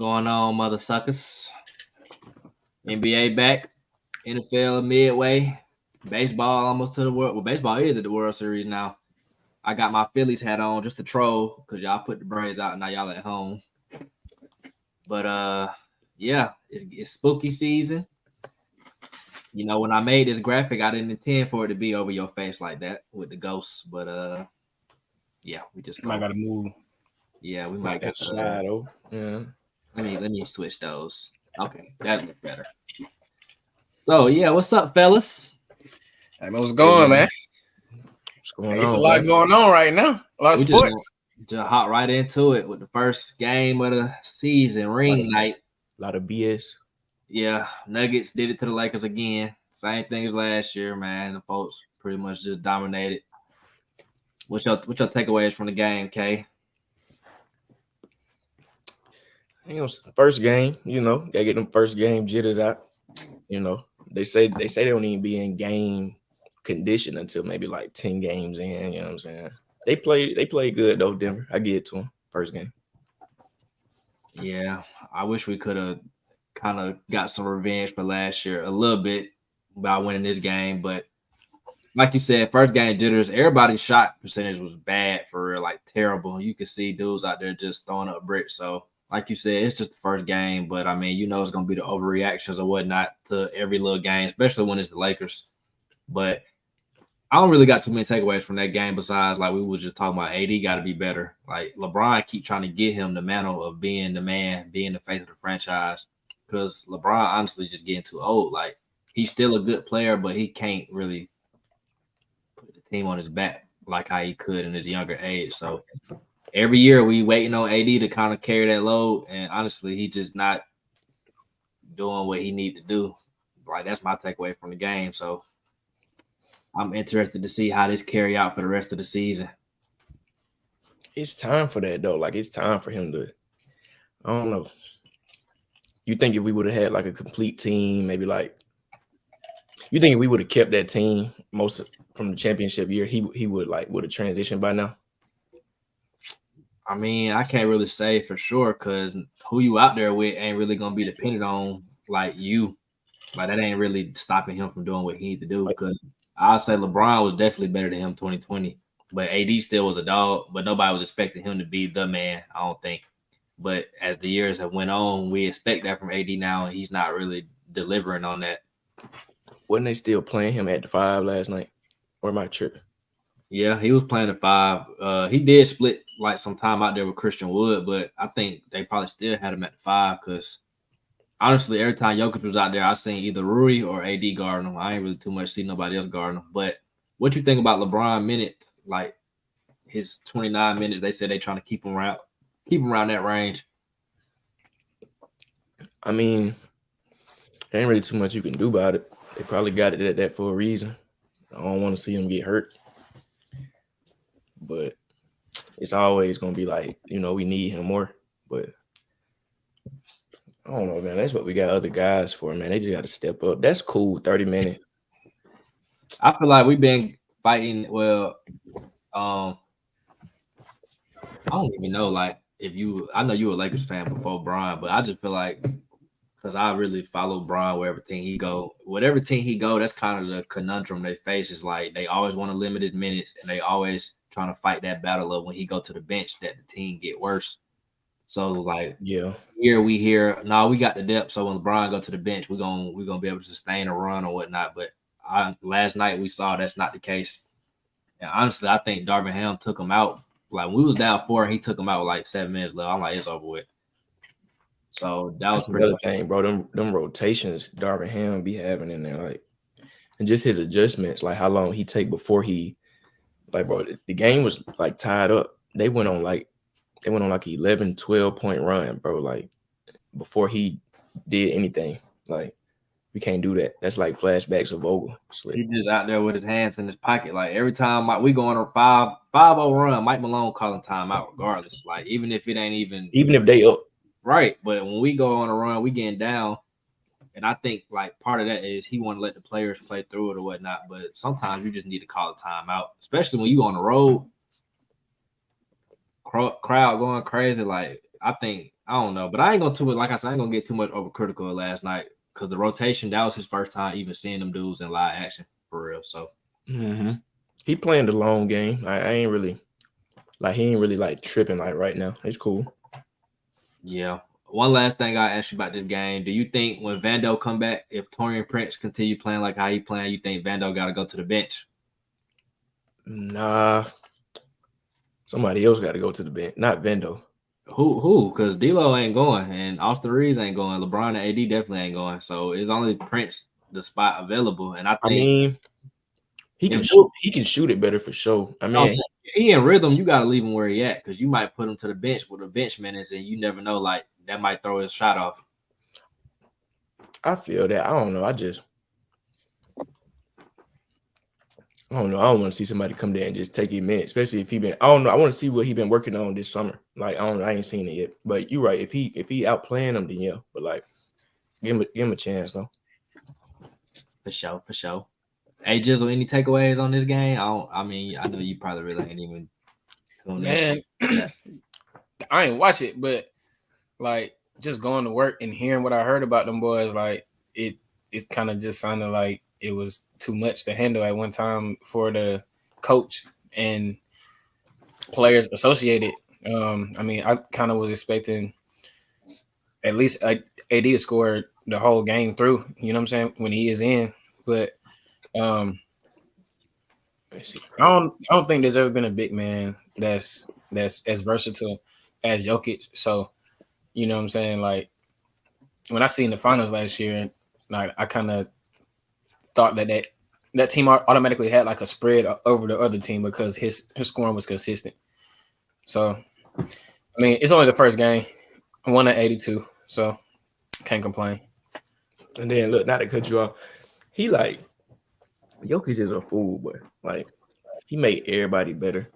going on, mother suckers? NBA back, NFL midway, baseball almost to the world. Well, baseball is at the World Series now. I got my Phillies hat on just to troll because y'all put the Braves out and now y'all at home. But yeah, it's spooky season. You know, when I made this graphic, I didn't intend for it to be over your face like that with the ghosts. But yeah, we just might gotta move. Yeah, we might got slide over. Yeah. Let me switch those. Okay, that look better. So yeah, what's up, fellas? Hey, what's going, man? What's going It's on? a lot going on right now. A lot of sports. Just hop right into it with the first game of the season, ring night. A lot of BS. Yeah, Nuggets did it to the Lakers again. Same thing as last year, man. The folks pretty much just dominated. What's your takeaways from the game, Kay? First game, gotta get them first game jitters out. They say they don't even be in game condition until maybe like 10 games in. You know what I'm saying? They play good though, Denver. I give it to them first game. Yeah, I wish we could have kind of got some revenge for last year a little bit by winning this game, but like you said, first game jitters. Everybody's shot percentage was bad for real, like terrible. You could see dudes out there just throwing up bricks. So, like you said, it's just the first game, but I mean, it's going to be the overreactions or whatnot to every little game, especially when it's the Lakers. But I don't really got too many takeaways from that game besides like we were just talking about AD got to be better. Like LeBron keep trying to get him the mantle of being the man, being the face of the franchise, because LeBron honestly just getting too old. Like he's still a good player, but he can't really put the team on his back like how he could in his younger age. So every year we waiting on AD to kind of carry that load, and honestly, he just not doing what he need to do. Like that's my takeaway from the game. So I'm interested to see how this carry out for the rest of the season. It's time for that though. Like it's time for him to. I don't know. You think if we would have had like a complete team, maybe like you think if we would have kept that team most from the championship year, he would have transitioned by now? I mean, I can't really say for sure because who you out there with ain't really gonna be dependent on like you. Like that ain't really stopping him from doing what he need to do. Because I'll say LeBron was definitely better than him 2020, but AD still was a dog. But nobody was expecting him to be the man. I don't think. But as the years have went on, we expect that from AD now, and he's not really delivering on that. Wasn't they still playing him at the 5 last night? Or am I tripping? Yeah, he was playing the 5. He did split like some time out there with Christian Wood, but I think they probably still had him at the 5 because honestly, every time Jokic was out there, I seen either Rui or AD guarding him. I ain't really too much see nobody else guarding him. But what you think about LeBron minutes, like his 29 minutes? They said they trying to keep him around that range. I mean, there ain't really too much you can do about it. They probably got it at that for a reason. I don't want to see him get hurt. But it's always going to be like, we need him more. But I don't know, man. That's what we got other guys for, man. They just got to step up. That's cool, 30 minutes. I feel like we've been fighting. Well, I don't even know, like, I know you were a Lakers fan before Bron, but I just feel like because I really follow Bron wherever team he go. Whatever team he go, that's kind of the conundrum they face is like they always want to limit his minutes and they always trying to fight that battle of when he go to the bench that the team get worse. So like here we hear, we got the depth. So when LeBron go to the bench, we're gonna be able to sustain a run or whatnot. But last night we saw that's not the case. And honestly, I think Darvin Ham took him out. Like when we was down 4 and he took him out with like 7 minutes left. I'm like, it's over with. So that was pretty another thing, bro. Them rotations Darvin Ham be having in there, like, and just his adjustments, like how long he take before he, like, bro, the game was like tied up. They went on like 11, 12-point run, bro. Like before he did anything, like we can't do that. That's like flashbacks of Vogel. He just out there with his hands in his pocket. Like every time we go on a 5-0 run, Mike Malone calling timeout regardless. Like even if it ain't even if they up. Right, but when we go on a run, we getting down, and I think like part of that is he want to let the players play through it or whatnot. But sometimes you just need to call a timeout, especially when you on the road, crowd going crazy. Like I think I don't know, but I ain't gonna like I said, I ain't gonna get too much overcritical last night because the rotation, that was his first time even seeing them dudes in live action for real. So he playing the long game. I ain't really like he ain't really like tripping like right now. It's cool. Yeah. One last thing I ask you about this game. Do you think when Vando come back, if Taurean Prince continue playing like how he playing, you think Vando gotta go to the bench? Nah. Somebody else got to go to the bench, not Vando. Who? Because D'Lo ain't going, and Austin Reeves ain't going. LeBron and AD definitely ain't going. So it's only Prince the spot available, and I think he can shoot. He can shoot it better for sure. I mean, if he in rhythm, you got to leave him where he at because you might put him to the bench with a bench minutes, and you never know. Like that might throw his shot off. I feel that. I don't know. I don't know. I don't want to see somebody come there and just take him in, especially if he been. I don't know. I want to see what he been working on this summer. Like I don't know. I ain't seen it yet. But you're right. If he outplaying him, then yeah. But like, give him a chance though. For sure. Hey, Jizzle, any takeaways on this game? I know you probably really ain't even tuned in. Man, I ain't watch it, but like just going to work and hearing what I heard about them boys, like it kind of just sounded like it was too much to handle at one time for the coach and players associated. I mean, I kind of was expecting at least AD to score the whole game through, you know what I'm saying, when he is in. But I don't think there's ever been a big man that's as versatile as Jokic. So, you know what I'm saying? Like when I seen the finals last year, like I kind of thought that team automatically had like a spread over the other team because his scoring was consistent. So, I mean, it's only the first game. I won at 82, so can't complain. And then look, not to cut you off, he like Jokic is a fool, but like he made everybody better.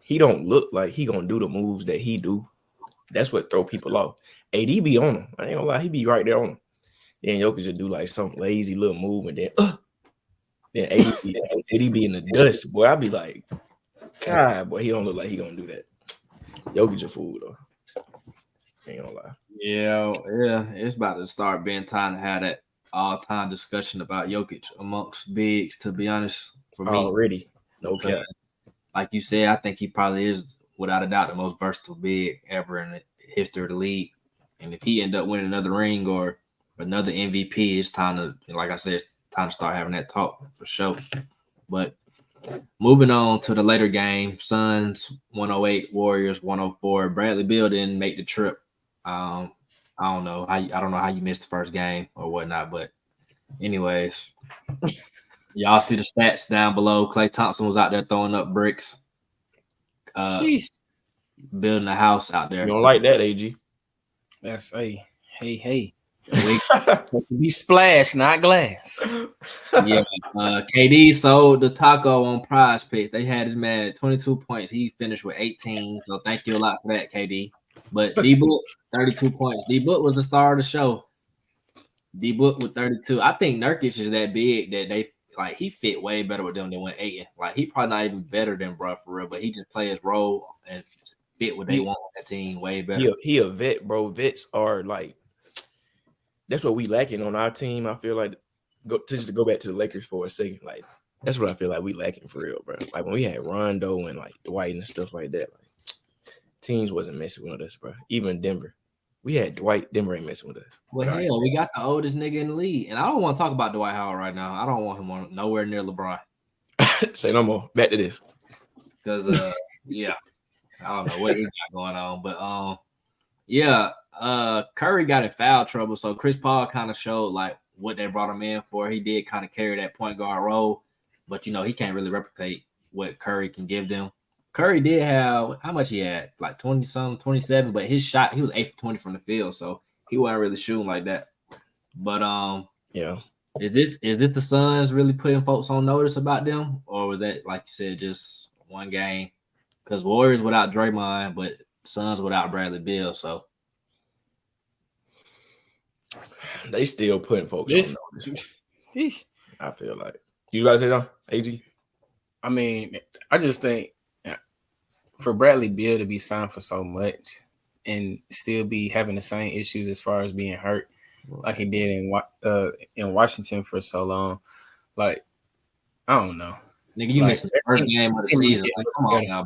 He don't look like he gonna do the moves that he do. That's what throw people off. AD be on him. I ain't gonna lie, he be right there on him. Then Jokic just do like some lazy little move, and then AD be in the dust. Boy, I be like, God, boy, he don't look like he gonna do that. Jokic a fool though. Ain't gonna lie. Yeah, it's about to start being time to have that all-time discussion about Jokic amongst bigs. To be honest, for me, already, no cap. Like you said, I think he probably is, without a doubt, the most versatile big ever in the history of the league. And if he end up winning another ring or another MVP, it's time to, like I said, it's time to start having that talk for sure. But moving on to the later game, Suns 108, Warriors 104. Bradley Beal didn't make the trip. I don't know how you missed the first game or whatnot, but anyways, y'all see the stats down below. Klay Thompson was out there throwing up bricks, building a house out there. You don't like that, AG? That's hey. Supposed to be splash, not glass. Yeah, KD sold the taco on Prize Picks. They had his man at 22 points. He finished with 18. So thank you a lot for that, KD. But D-Book, 32 points. D-Book was the star of the show. D-Book with 32. I think Nurkic is that big that they like. He fit way better with them than when Ayton. Like he probably not even better than Bruh for real, but he just play his role and fit what they want on that team way better. He a vet, bro. Vets are like. That's what we lacking on our team. I feel like just to go back to the Lakers for a second, like that's what I feel like we lacking for real, bro. Like when we had Rondo and like Dwight and stuff like that, like teams wasn't messing with us, bro. Even Denver, we had Dwight. Denver ain't messing with us. Well, hell, we got the oldest nigga in the league, and I don't want to talk about Dwight Howard right now. I don't want him on nowhere near LeBron. Say no more. Back to this. Because yeah, I don't know what he got going on, but yeah. Curry got in foul trouble, so Chris Paul kind of showed like what they brought him in for. He did kind of carry that point guard role, but you know he can't really replicate what Curry can give them. Curry did have how much he had, like 20-something, 27, but his shot, he was 8 for 20 from the field, so he wasn't really shooting like that. But yeah, is this the Suns really putting folks on notice about them, or was that, like you said, just one game? Because Warriors without Draymond, but Suns without Bradley Beal, so. They still putting folks on notice. I feel like. You guys say no, AG? I mean, I just think for Bradley Beal to be signed for so much, and still be having the same issues as far as being hurt like he did in Washington for so long. Like, I don't know. Nigga, you missed the first game of the season. Like, come on now,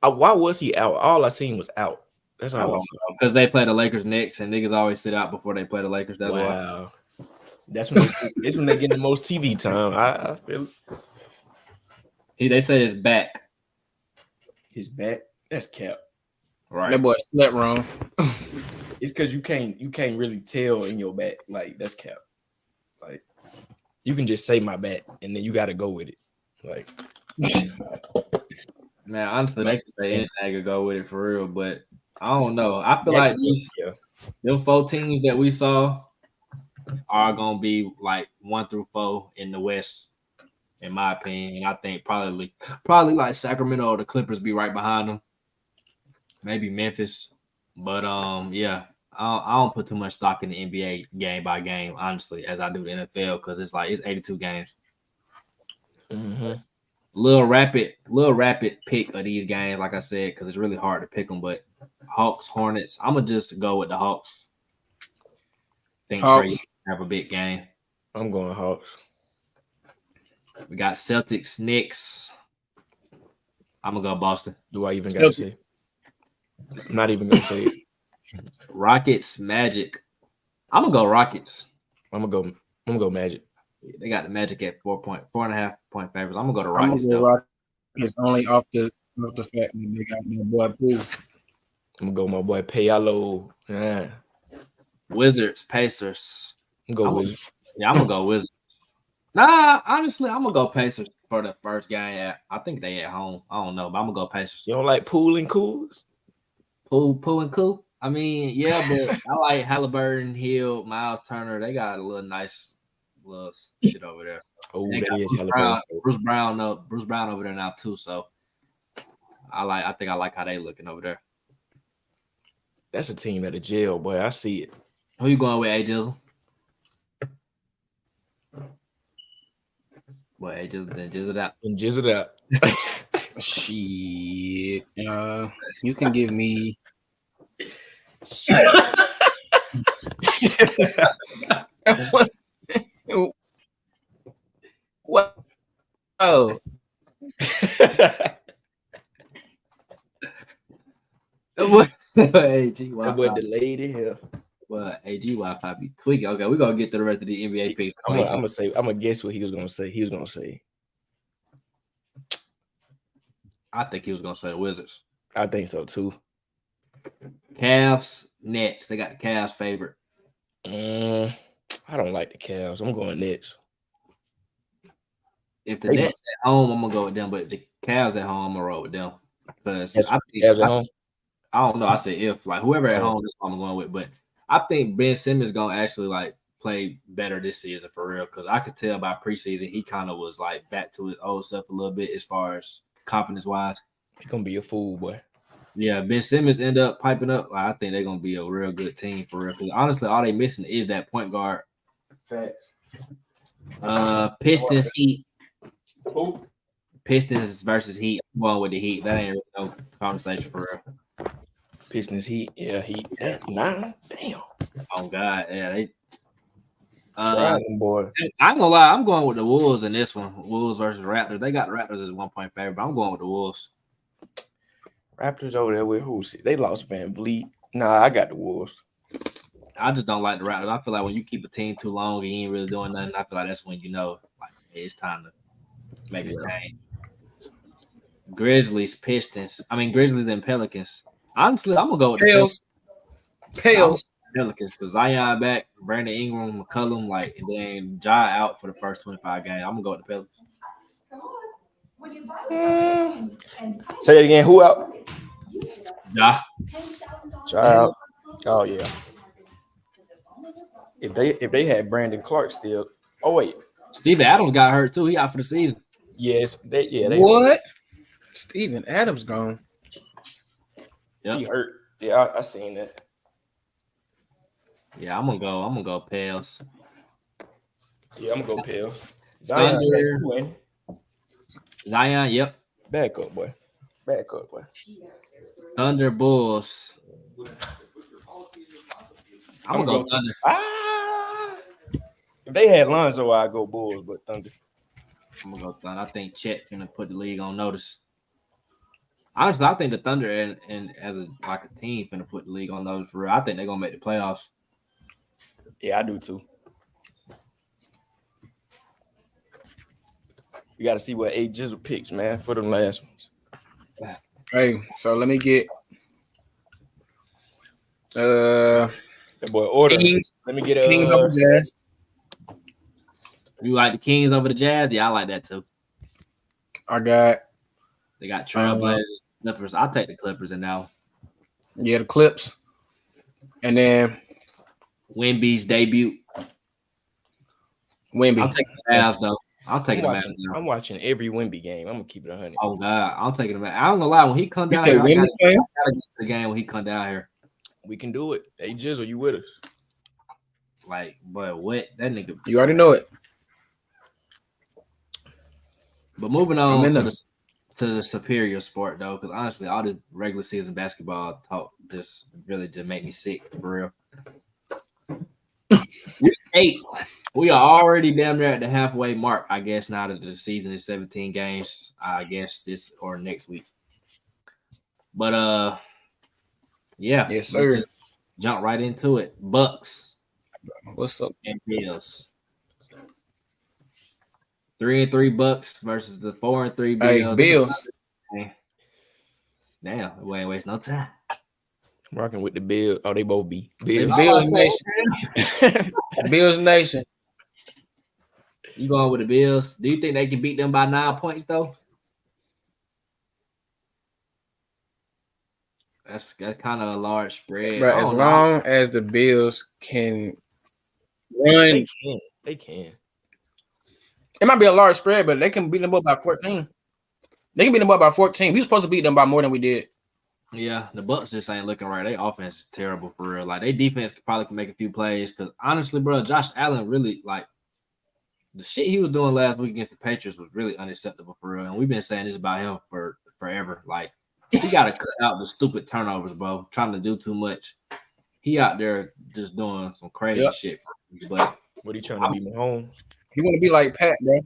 bro. Why was he out? All I seen was out. That's all I saw. Because they play the Lakers next, and niggas always sit out before they play the Lakers. That's why. That's when they get the most TV time. I feel it. They say his back. His back? That's cap. Right. That boy slept wrong. It's because you can't really tell in your back. Like, that's cap. Like, you can just say my back, and then you got to go with it. Like, man, honestly, they can say anything could go with it for real, but I don't know. I feel like them 4 teams that we saw are gonna be like 1 through 4 in the West, in my opinion. And I think probably like Sacramento or the Clippers be right behind them. Maybe Memphis, but yeah, I don't put too much stock in the NBA game by game, honestly, as I do the NFL, because it's 82 games. Mm-hmm. Little rapid pick of these games, like I said, because it's really hard to pick them. But Hawks, Hornets, I'm gonna just go with the Hawks. Think Hawks. Trey have a big game. I'm going Hawks. We got Celtics, Knicks. I'm gonna go Boston. Do I even gotta say? I'm not even gonna say it. Rockets, Magic. I'm gonna go Rockets. I'm gonna go Magic. They got the Magic at 4.5 point favorites. I'm gonna go to Rockets. It's only off the fact that they got my boy Poole. I'm gonna go my boy Paolo. Yeah. Wizards, Pacers. I'm gonna go Wizards. Yeah, I'm gonna go Wizards. Nah, honestly, I'm gonna go Pacers for the first game. I think they at home. I don't know, but I'm gonna go Pacers. You don't like Poole and Cools? Poole and Cool. I mean, yeah, but I like Halliburton, Hill, Miles Turner. They got a little nice little shit over there. Oh, that is Bruce Brown over there now too. So I think I like how they looking over there. That's a team at a jail, boy. I see it. Who you going with, A-Jizzle? Boy, A-Jizzle, then Jizzle it out. And Jizzle it out. Shit. You can give me. What? Oh. What's AG Wi-Fi? That boy delayed in here. Well, AG Wi-Fi be tweaking. Okay, we're gonna get to the rest of the NBA picks. I'm gonna guess what he was gonna say. He was gonna say. I think he was gonna say the Wizards. I think so too. Cavs, Nets. They got the Cavs favorite. I don't like the Cavs. I'm going Nets. If the Nets at home, I'm gonna go with them. But if the Cavs at home, I'm gonna roll with them. Because I don't know. I said if whoever at home, that's what I'm going with. But I think Ben Simmons gonna actually play better this season for real. Because I could tell by preseason he kind of was back to his old self a little bit as far as confidence wise. He's gonna be a fool, boy. Yeah, Ben Simmons end up piping up. I think they're gonna be a real good team for real. Because honestly, all they missing is that point guard. Facts. Pistons, Heat. Who? Pistons versus Heat. I'm going with the Heat. That ain't really no conversation for real. Pistons, Heat. Yeah, Heat. Damn. Oh God, yeah, they. Boy. I ain't gonna lie. I'm going with the Wolves in this one. Wolves versus Raptors. They got the Raptors as 1 point favorite, but I'm going with the Wolves. Raptors over there with who? They lost Van Vliet. Nah, I got the Wolves. I just don't like the Raptors. I feel like when you keep a team too long and you ain't really doing nothing, I feel like that's when you know it's time to make a change. Grizzlies, Pistons. Grizzlies and Pelicans. Honestly, I'm gonna go with the Pelicans because Zion back, Brandon Ingram, McCollum, and then Ja out for the first 25 games. I'm gonna go with the Pelicans. Say it again. Who out? Ja out. Oh yeah. If they had Brandon Clark still. Oh wait. Steven Adams got hurt too. He out for the season. Yes. They what? Steven Adams gone. Yep. He hurt. Yeah, I seen that. Yeah, I'm gonna go Pels. Yeah, I'm gonna go Pels. Zion, yep. Back up, boy. Thunder Bulls. I'm gonna go go Thunder. If they had Lonzo, I'd go Bulls, but Thunder. I'm gonna go Thunder. I think Chet gonna put the league on notice. Honestly, I think the Thunder and as a team finna put the league on notice for real. I think they're gonna make the playoffs. Yeah, I do too. You got to see what A Jizzle picks, man, for them last ones. Hey, so let me get That boy order. Kings. Let me get Kings over Jazz. You like the Kings over the Jazz? Yeah, I like that too. I got They got Trailblazers, Clippers. I'll take the Clippers in now. the Clips, and then Wemby's debut. Wemby. I'll take the Mavs though. I'll take the Mavs. I'm watching every Wemby game. I'm gonna keep it 100. Oh God, I'm taking the Mavs. I don't gonna lie. When he come You down say here, I Wemby gotta playing? get to the game when he come down here. We can do it. Hey Jizzle, you with us? Like, but what that nigga? You already know it. But moving on I'm in to the superior sport though, because honestly, all this regular season basketball talk just make me sick for real. Week 8, we are already down there at the halfway mark. I guess now that the season is 17 games. I guess this or next week. But yeah, Yes, let's sir. just jump right into it. Bucks What's up? and Bills. 3-3 Bucks versus the 4-3 Bills. Hey, Bills. Damn, we ain't waste no time. Rocking with the Bills. Oh, they both be The Bills. Bills Nation. Bills Nation. You going with the Bills? Do you think they can beat them by 9 points though? That's kind of a large spread. But as long as the Bills can run, They can. it might be a large spread, but they can beat them up by 14. They can beat them up by 14. We were supposed to beat them by more than we did. Yeah, the Bucks just ain't looking right. Their offense is terrible for real. Like, their defense probably can make a few plays because honestly, bro, Josh Allen really like the shit he was doing last week against the Patriots was really unacceptable for real. And we've been saying this about him for forever. Like, he got to cut out the stupid turnovers, bro. Trying to do too much. He out there just doing some crazy shit. But what he trying to be Mahomes? He want to be like Pat, bro.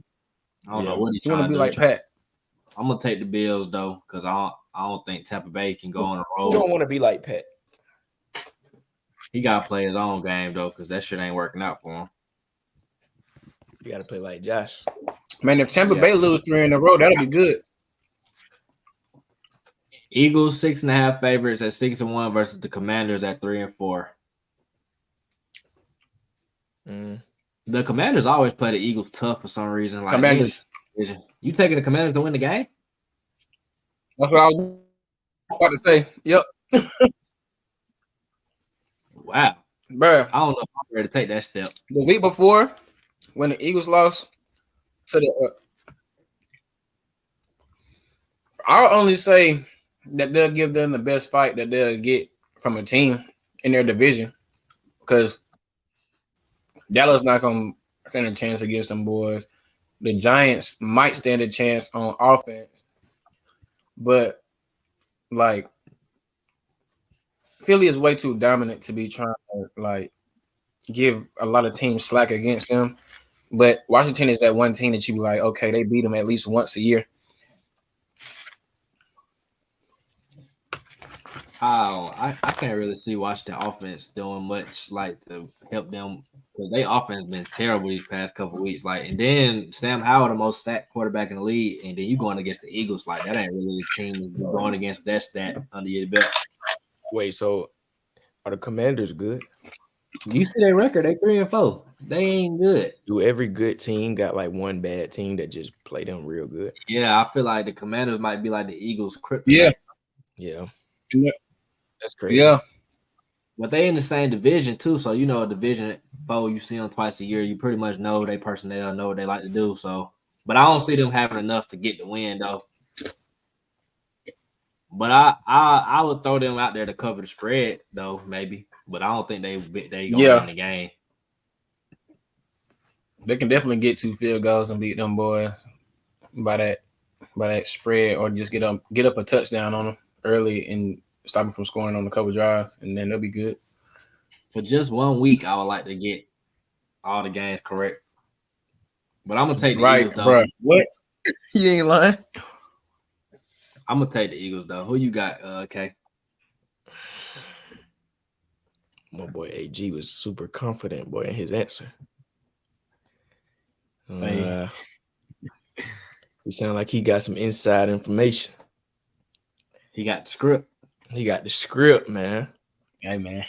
I don't know what He want to be like Pat. I'm gonna take the Bills though, because I don't think Tampa Bay can go on a roll. You don't want to be like Pat. He gotta play his own game though, because that shit ain't working out for him. You gotta play like Josh. Man, if Tampa Bay lose 3 in a row, that'll be good. Eagles 6.5 favorites at 6-1 versus the Commanders at 3-4. The Commanders always play the Eagles tough for some reason. Like, Commanders. You taking the Commanders to win the game? That's what I was about to say. Yep. Wow. Bruh. I don't know if I'm ready to take that step. The week before, when the Eagles lost to the I'll only say that they'll give them the best fight that they'll get from a team in their division, because Dallas not gonna stand a chance against them boys. The Giants might stand a chance on offense, but like Philly is way too dominant to be trying to like give a lot of teams slack against them. But Washington is that one team that you be like, okay, they beat them at least once a year. I can't really see Washington offense doing much like to help them, because their offense has been terrible these past couple of weeks. Like, and then Sam Howell, the most sacked quarterback in the league, and then you going against the Eagles, like that ain't really a team you're going against that stat under your belt. Wait, so are the Commanders good? You see their record, they 3-4. They ain't good. Do every good team got like one bad team that just play them real good? Yeah, I feel like the Commanders might be like the Eagles' kryptonite. Yeah. Yeah. That's crazy. Yeah. But they in the same division too, so you know a division foe, you see them twice a year. You pretty much know their personnel, know what they like to do. So, but I don't see them having enough to get the win though. But I would throw them out there to cover the spread though, maybe. But I don't think they gonna win the game. They can definitely get 2 field goals and beat them boys by that spread, or just get up a touchdown on them early in stop them from scoring on a couple drives, and then they'll be good. For just 1 week, I would like to get all the games correct. But I'm gonna take the Eagles, though. Bro. What? You ain't lying. I'm gonna take the Eagles, though. Who you got, Kay? My boy AG was super confident, boy, in his answer. Hey. He sounded like he got some inside information. He got the script. He got the script, man. Hey, man.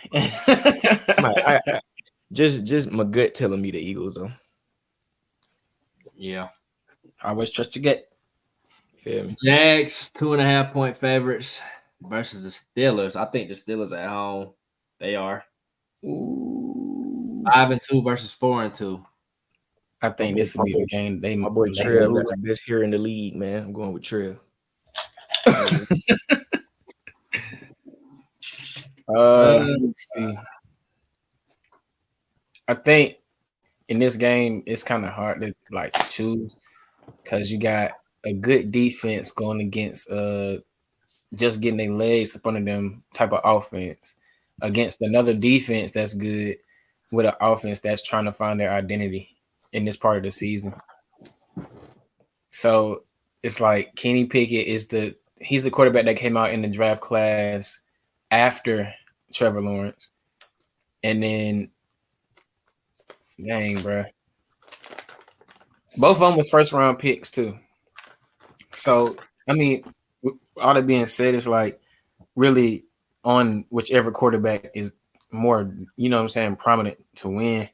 Just my gut telling me the Eagles, though. Yeah. I always trust your gut. Feel me? Jags, 2.5-point favorites versus the Steelers. I think the Steelers at home. They are. Ooh. 5-2 versus 4-2. I think this will be the game. My boy Trev got the best here in the league, man. I'm going with Trev. Let's see. I think in this game it's kind of hard to like choose because you got a good defense going against just getting their legs up under them type of offense against another defense that's good with an offense that's trying to find their identity in this part of the season. So it's like Kenny Pickett he's the quarterback that came out in the draft class after Trevor Lawrence. And then, dang, bro. Both of them was first-round picks, too. So, I mean, all that being said, it's like really on whichever quarterback is more, you know what I'm saying, prominent to win.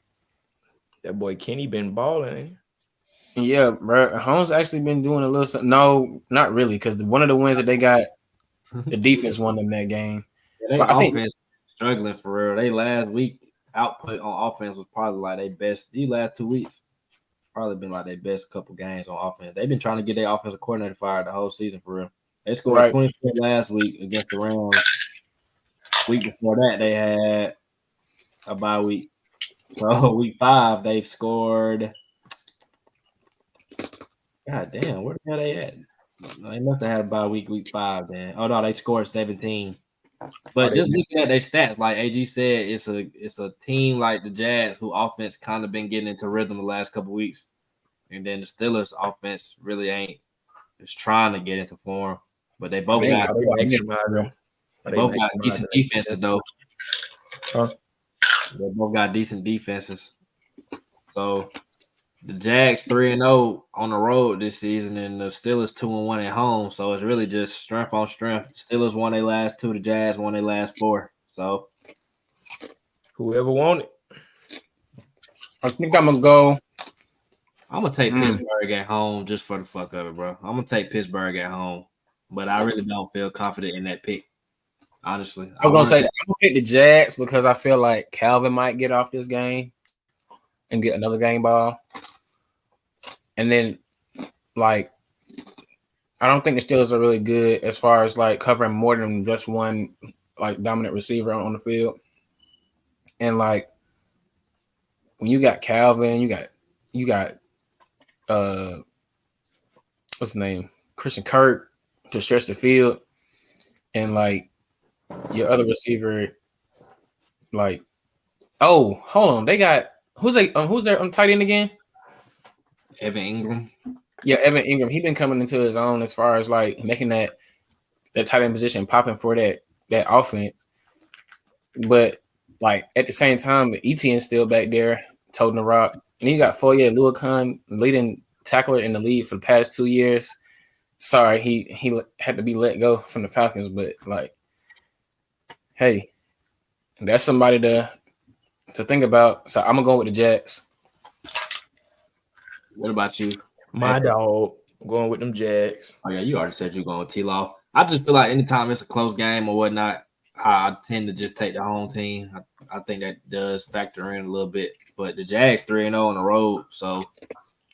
That boy Kenny been balling, ain't he? Yeah, bro. Holmes actually been doing a little something. No, not really, because one of the wins that they got, the defense won them that game. Yeah, they offense struggling for real. They last week output on offense was probably like their best. These last 2 weeks probably been like their best couple games on offense. They've been trying to get their offensive coordinator fired the whole season for real. They scored 24 last week against the Rams. Week before that, they had a bye week. So week 5, they've scored. God damn, where the hell they at? They must have had a bye week 5 then. Oh no, they scored 17. But just looking at their stats, like AG said, it's a team like the Jags who offense kind of been getting into rhythm the last couple weeks. And then the Steelers offense really ain't just trying to get into form. But they both got decent defenses though. They both got decent defenses. So the Jags 3-0 on the road this season, and the Steelers 2-1 at home. So it's really just strength on strength. The Steelers won their last 2, the Jags won their last 4. So whoever won it. I think I'm gonna go. I'm gonna take Pittsburgh at home just for the fuck of it, bro. I'm gonna take Pittsburgh at home, but I really don't feel confident in that pick. Honestly, I was gonna say that I'm gonna pick the Jags because I feel like Calvin might get off this game and get another game ball. And then, like, I don't think the Steelers are really good as far as like covering more than just one like dominant receiver on the field. And like when you got Calvin, you got what's his name? Christian Kirk to stretch the field, and like your other receiver, like, oh, hold on, they got who's their tight end again? Evan Ingram. Yeah, Evan Ingram. He been coming into his own as far as like making that tight end position popping for that offense. But like at the same time, Etienne's still back there toting the rock, and you got Foye Oluokun, leading tackler in the league for the past 2 years. Sorry, he had to be let go from the Falcons, but like, hey, that's somebody to think about. So I'm gonna go with the Jets. What about you? My dog. I'm going with them Jags. Oh yeah, you already said you're going with T-Law. I just feel like anytime it's a close game or whatnot, I tend to just take the home team. I think that does factor in a little bit. But the Jags 3-0 on the road, so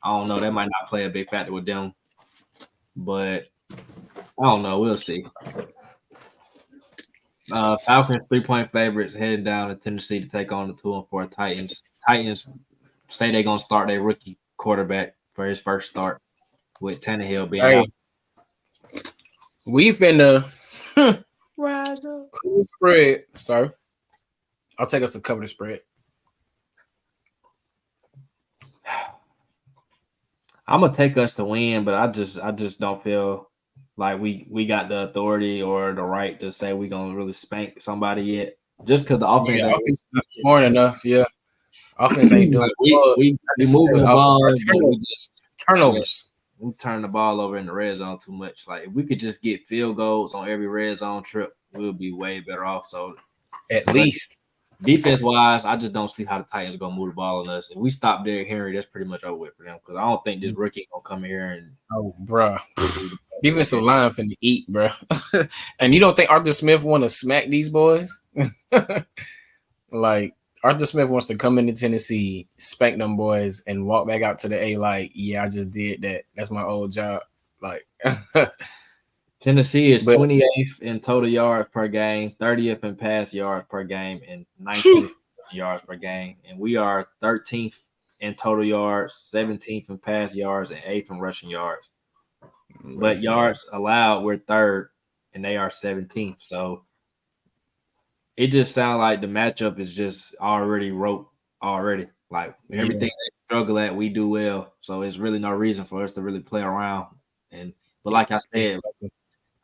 I don't know. That might not play a big factor with them. But I don't know. We'll see. Falcons 3-point favorites heading down to Tennessee to take on the 2-4 Titans. Titans say they're gonna start their rookie quarterback for his first start with Tannehill being out. We finna Rise up. Cool spread, sir. I'll take us to cover the spread. I'm gonna take us to win, but I just don't feel like we got the authority or the right to say we're gonna really spank somebody yet. Just because the offense, Yeah, offense not smart enough. Yeah, offense ain't doing. we moving the ball, but we just turnovers. We turn the ball over in the red zone too much. Like if we could just get field goals on every red zone trip, we'll be way better off. So at least defense wise, I just don't see how the Titans are gonna move the ball on us. If we stop Derrick Henry, that's pretty much over with for them because I don't think this rookie gonna come here and bruh. Defensive line finna eat, bruh. And you don't think Arthur Smith want to smack these boys? Like Arthur Smith wants to come into Tennessee, spank them boys, and walk back out to the A like, yeah, I just did that. That's my old job. Like Tennessee is 28th in total yards per game, 30th in pass yards per game, and 19th yards per game. And we are 13th in total yards, 17th in pass yards, and 8th in rushing yards. But yards allowed, we're third, and they are 17th. So it just sounds like the matchup is just already rope already. Like everything they struggle at, we do well. So it's really no reason for us to really play around. But like I said,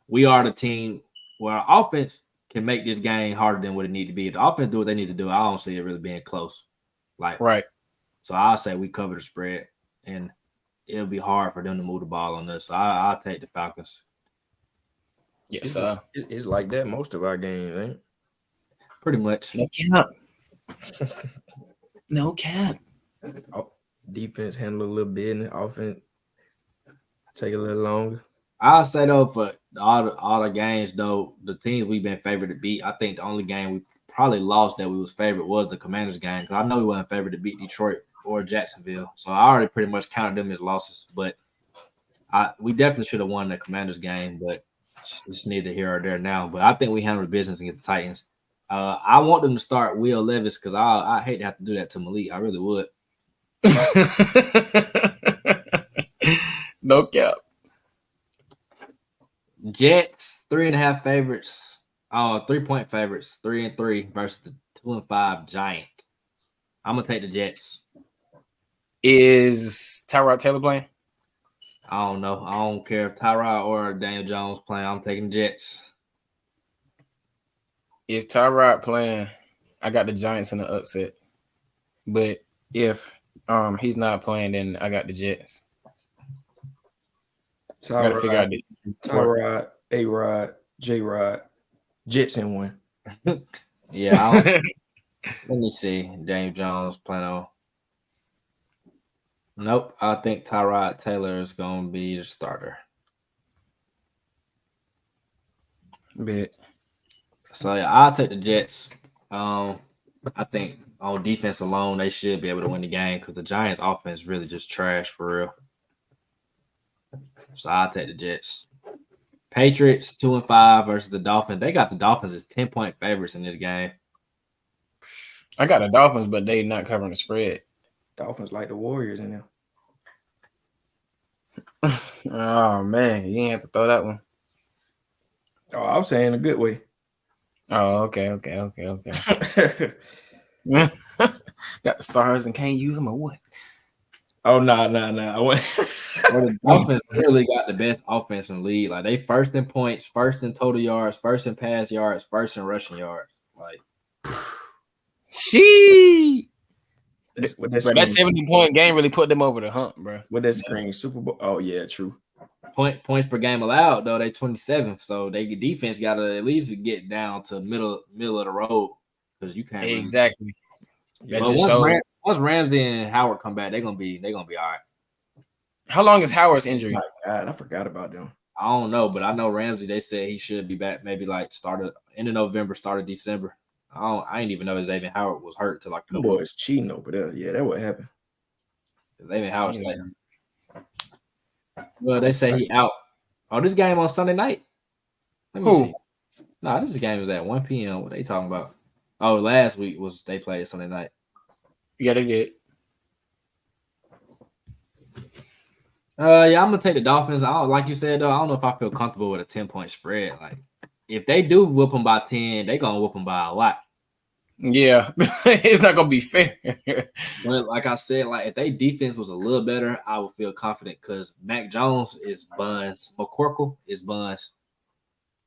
we are the team where our offense can make this game harder than what it need to be. If the offense do what they need to do, I don't see it really being close. Like right. So I'll say we cover the spread, and it'll be hard for them to move the ball on us. So I'll take the Falcons. Yes, it's like that most of our games, ain't it? Pretty much. No cap. No cap. Defense handle a little bit, and offense take a little longer. I'll say though, for all the games though, the teams we've been favored to beat, I think the only game we probably lost that we was favored was the Commanders game because I know we wasn't favored to beat Detroit or Jacksonville, so I already pretty much counted them as losses. But we definitely should have won the Commanders game, but it's neither here or there now. But I think we handled business against the Titans. I want them to start Will Levis because I hate to have to do that to Malik. I really would. No cap. Jets 3.5 favorites. 3-point favorites. 3-3 versus the 2-5 Giant. I'm gonna take the Jets. Is Tyrod Taylor playing? I don't know. I don't care if Tyrod or Daniel Jones playing. I'm taking the Jets. If Tyrod playing, I got the Giants in the upset. But if he's not playing, then I got the Jets. I gotta figure out Tyrod, A-Rod, J-Rod, Jets in one. Yeah. Let me see. Daniel Jones playing on. Nope. I think Tyrod Taylor is going to be the starter. Bet. So, yeah, I'll take the Jets. I think on defense alone, they should be able to win the game because the Giants' offense really just trash for real. So, I'll take the Jets. Patriots 2-5 versus the Dolphins. They got the Dolphins as 10-point favorites in this game. I got the Dolphins, but they not covering the spread. Dolphins like the Warriors in there. Oh, man. You ain't have to throw that one. Oh, I was saying in a good way. Oh, okay. Got the stars and can't use them or what? Oh, nah. Well, the Dolphins really got the best offense in the league. Like, they first in points, first in total yards, first in pass yards, first in rushing yards. Like, she. That 70-point game really put them over the hump, bro. What that screen? Super Bowl? Oh, yeah, true. Points per game allowed, though, they 27th. So they defense got to at least get down to middle of the road because you can't. Exactly. That just shows. Once Ramsey and Howard come back, they're gonna be all right. How long is Howard's injury? Oh my God, I forgot about them. I don't know, but I know Ramsey. They said he should be back maybe like end of November, start of December. I didn't even know Xavier Howard was hurt till like a couple. Boys cheating over there. Yeah, that what happened. Xavier Howard's like, well, they say he out. Oh, this game on Sunday night. Let me see. No, this game was at 1 p.m. What they talking about? Oh, last week they played Sunday night. Yeah, they did. Yeah, I'm gonna take the Dolphins. Like you said though, I don't know if I feel comfortable with a 10-point spread. Like if they do whoop them by 10, they gonna whoop them by a lot. Yeah, it's not gonna be fair. But like I said, like if they defense was a little better, I would feel confident because Mac Jones is buns, McCorkle is buns.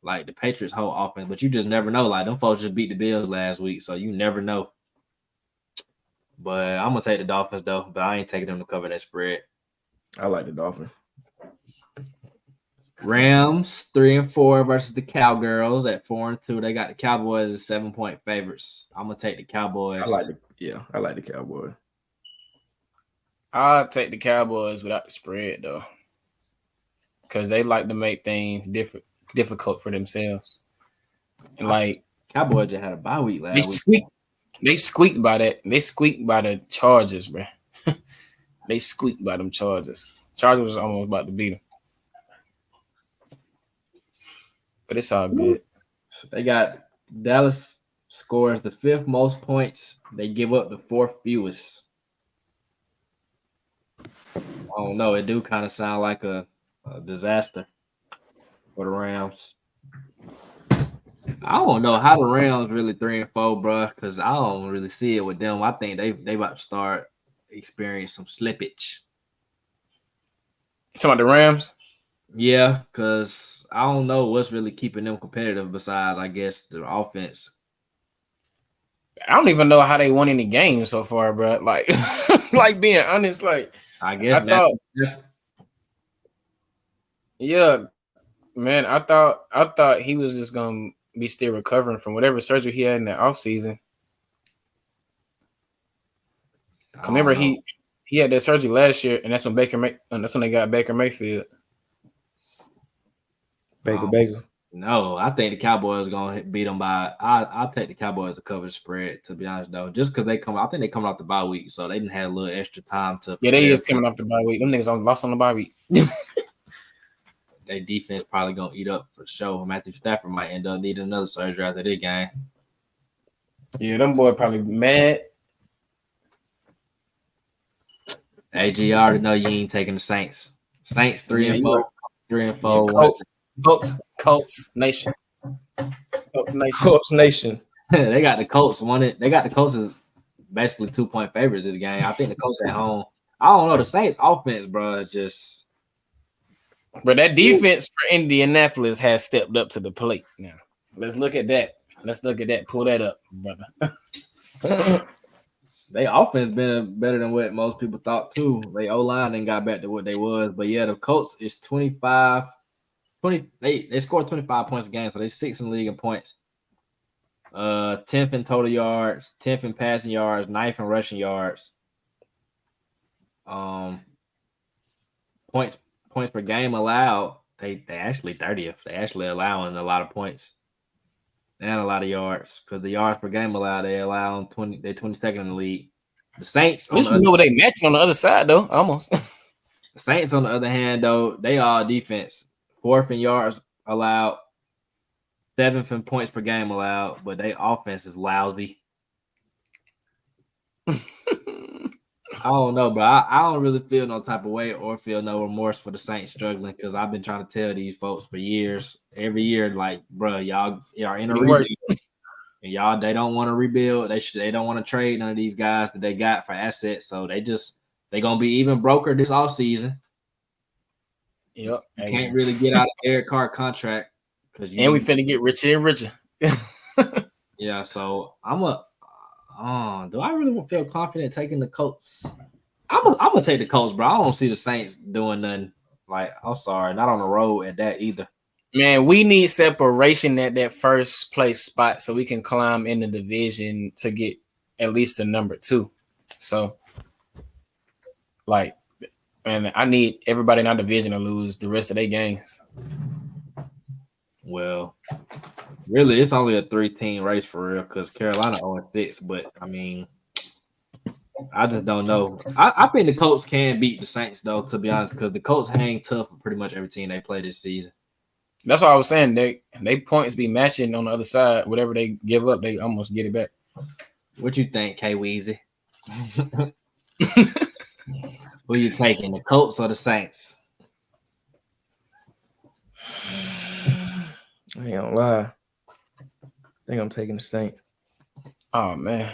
Like the Patriots' whole offense, but you just never know. Like them folks just beat the Bills last week, so you never know. But I'm gonna take the Dolphins though, but I ain't taking them to cover that spread. I like the Dolphins. Rams 3-4 versus the Cowgirls at 4-2. They got the Cowboys as 7-point favorites. I'm gonna take the Cowboys. I like the Cowboys. I'll take the Cowboys without the spread though, because they like to make things difficult for themselves. And like Cowboys just had a bye week last week. They squeaked by that. They squeaked by the Chargers, bro. They squeaked by them Chargers. Chargers was almost about to beat them. But it's all good. They got Dallas scores the 5th most points. They give up the 4th fewest. I don't know. It do kind of sound like a disaster for the Rams. I don't know how the Rams really 3-4, bro, because I don't really see it with them. I think they about to start experiencing some slippage. You talking about the Rams? Yeah, because I don't know what's really keeping them competitive besides, I guess, the offense. I don't even know how they won any games so far, bro. Like, like being honest, like I guess yeah, man. I thought he was just gonna be still recovering from whatever surgery he had in the offseason. Remember, he had that surgery last year, and that's when they got Baker Mayfield. Baker. No, I think the Cowboys are gonna beat them by. I'll take the Cowboys to cover the spread. To be honest, though, just because I think they coming off the bye week, so they didn't have a little extra time to. Yeah, they is coming off the bye week. Them niggas lost on the bye week. Their defense probably gonna eat up for sure. Matthew Stafford might end up needing another surgery after this game. Yeah, them boy probably mad. AG, I already know you ain't taking the Saints. Saints 3-4, 3-4. Colts Nation. Colts Nation. They got the Colts won it. They got the Colts as basically 2-point favorites this game. I think the Colts at home. I don't know. The Saints offense, bro, just. But that defense for Indianapolis has stepped up to the plate now. Let's look at that. Pull that up, brother. They offense been better than what most people thought too. They O-line then got back to what they was. But yeah, the Colts is 25. They scored 25 points a game, so they're 6th in the league in points. 10th in total yards, 10th in passing yards, 9th in rushing yards. Points per game allowed. They actually 30th. They actually allowing a lot of points and a lot of yards because the yards per game allowed they allow 20. They're 22nd in the league. The Saints. We know what they matching on the other side though. Almost. The Saints on the other hand though, they are defense. 4th in yards allowed, 7th in points per game allowed, but their offense is lousy. I don't know, but I don't really feel no type of way or feel no remorse for the Saints struggling because I've been trying to tell these folks for years. Every year, like, bro, y'all are in a rebuild. And y'all, they don't want to rebuild. They don't want to trade none of these guys that they got for assets. So they gonna be even broker this offseason. Yep. You can't really get out of Eric Carr contract because we finna get richer and richer. Yeah, so do I really feel confident taking the Colts? I'm gonna take the Colts, bro. I don't see the Saints doing nothing. Like, I'm sorry, not on the road at that either. Man, we need separation at that first place spot so we can climb in the division to get at least the number 2. So, like, man, I need everybody in our division to lose the rest of their games. Well, really, it's only a 3-team race for real because Carolina 0-6. But I mean, I just don't know. I think the Colts can beat the Saints though, to be honest, because the Colts hang tough for pretty much every team they play this season. That's what I was saying. They points be matching on the other side. Whatever they give up, they almost get it back. What you think, K Weezy? Who you taking, the Colts or the Saints? I ain't gonna lie. I think I'm taking the Saints. Oh man.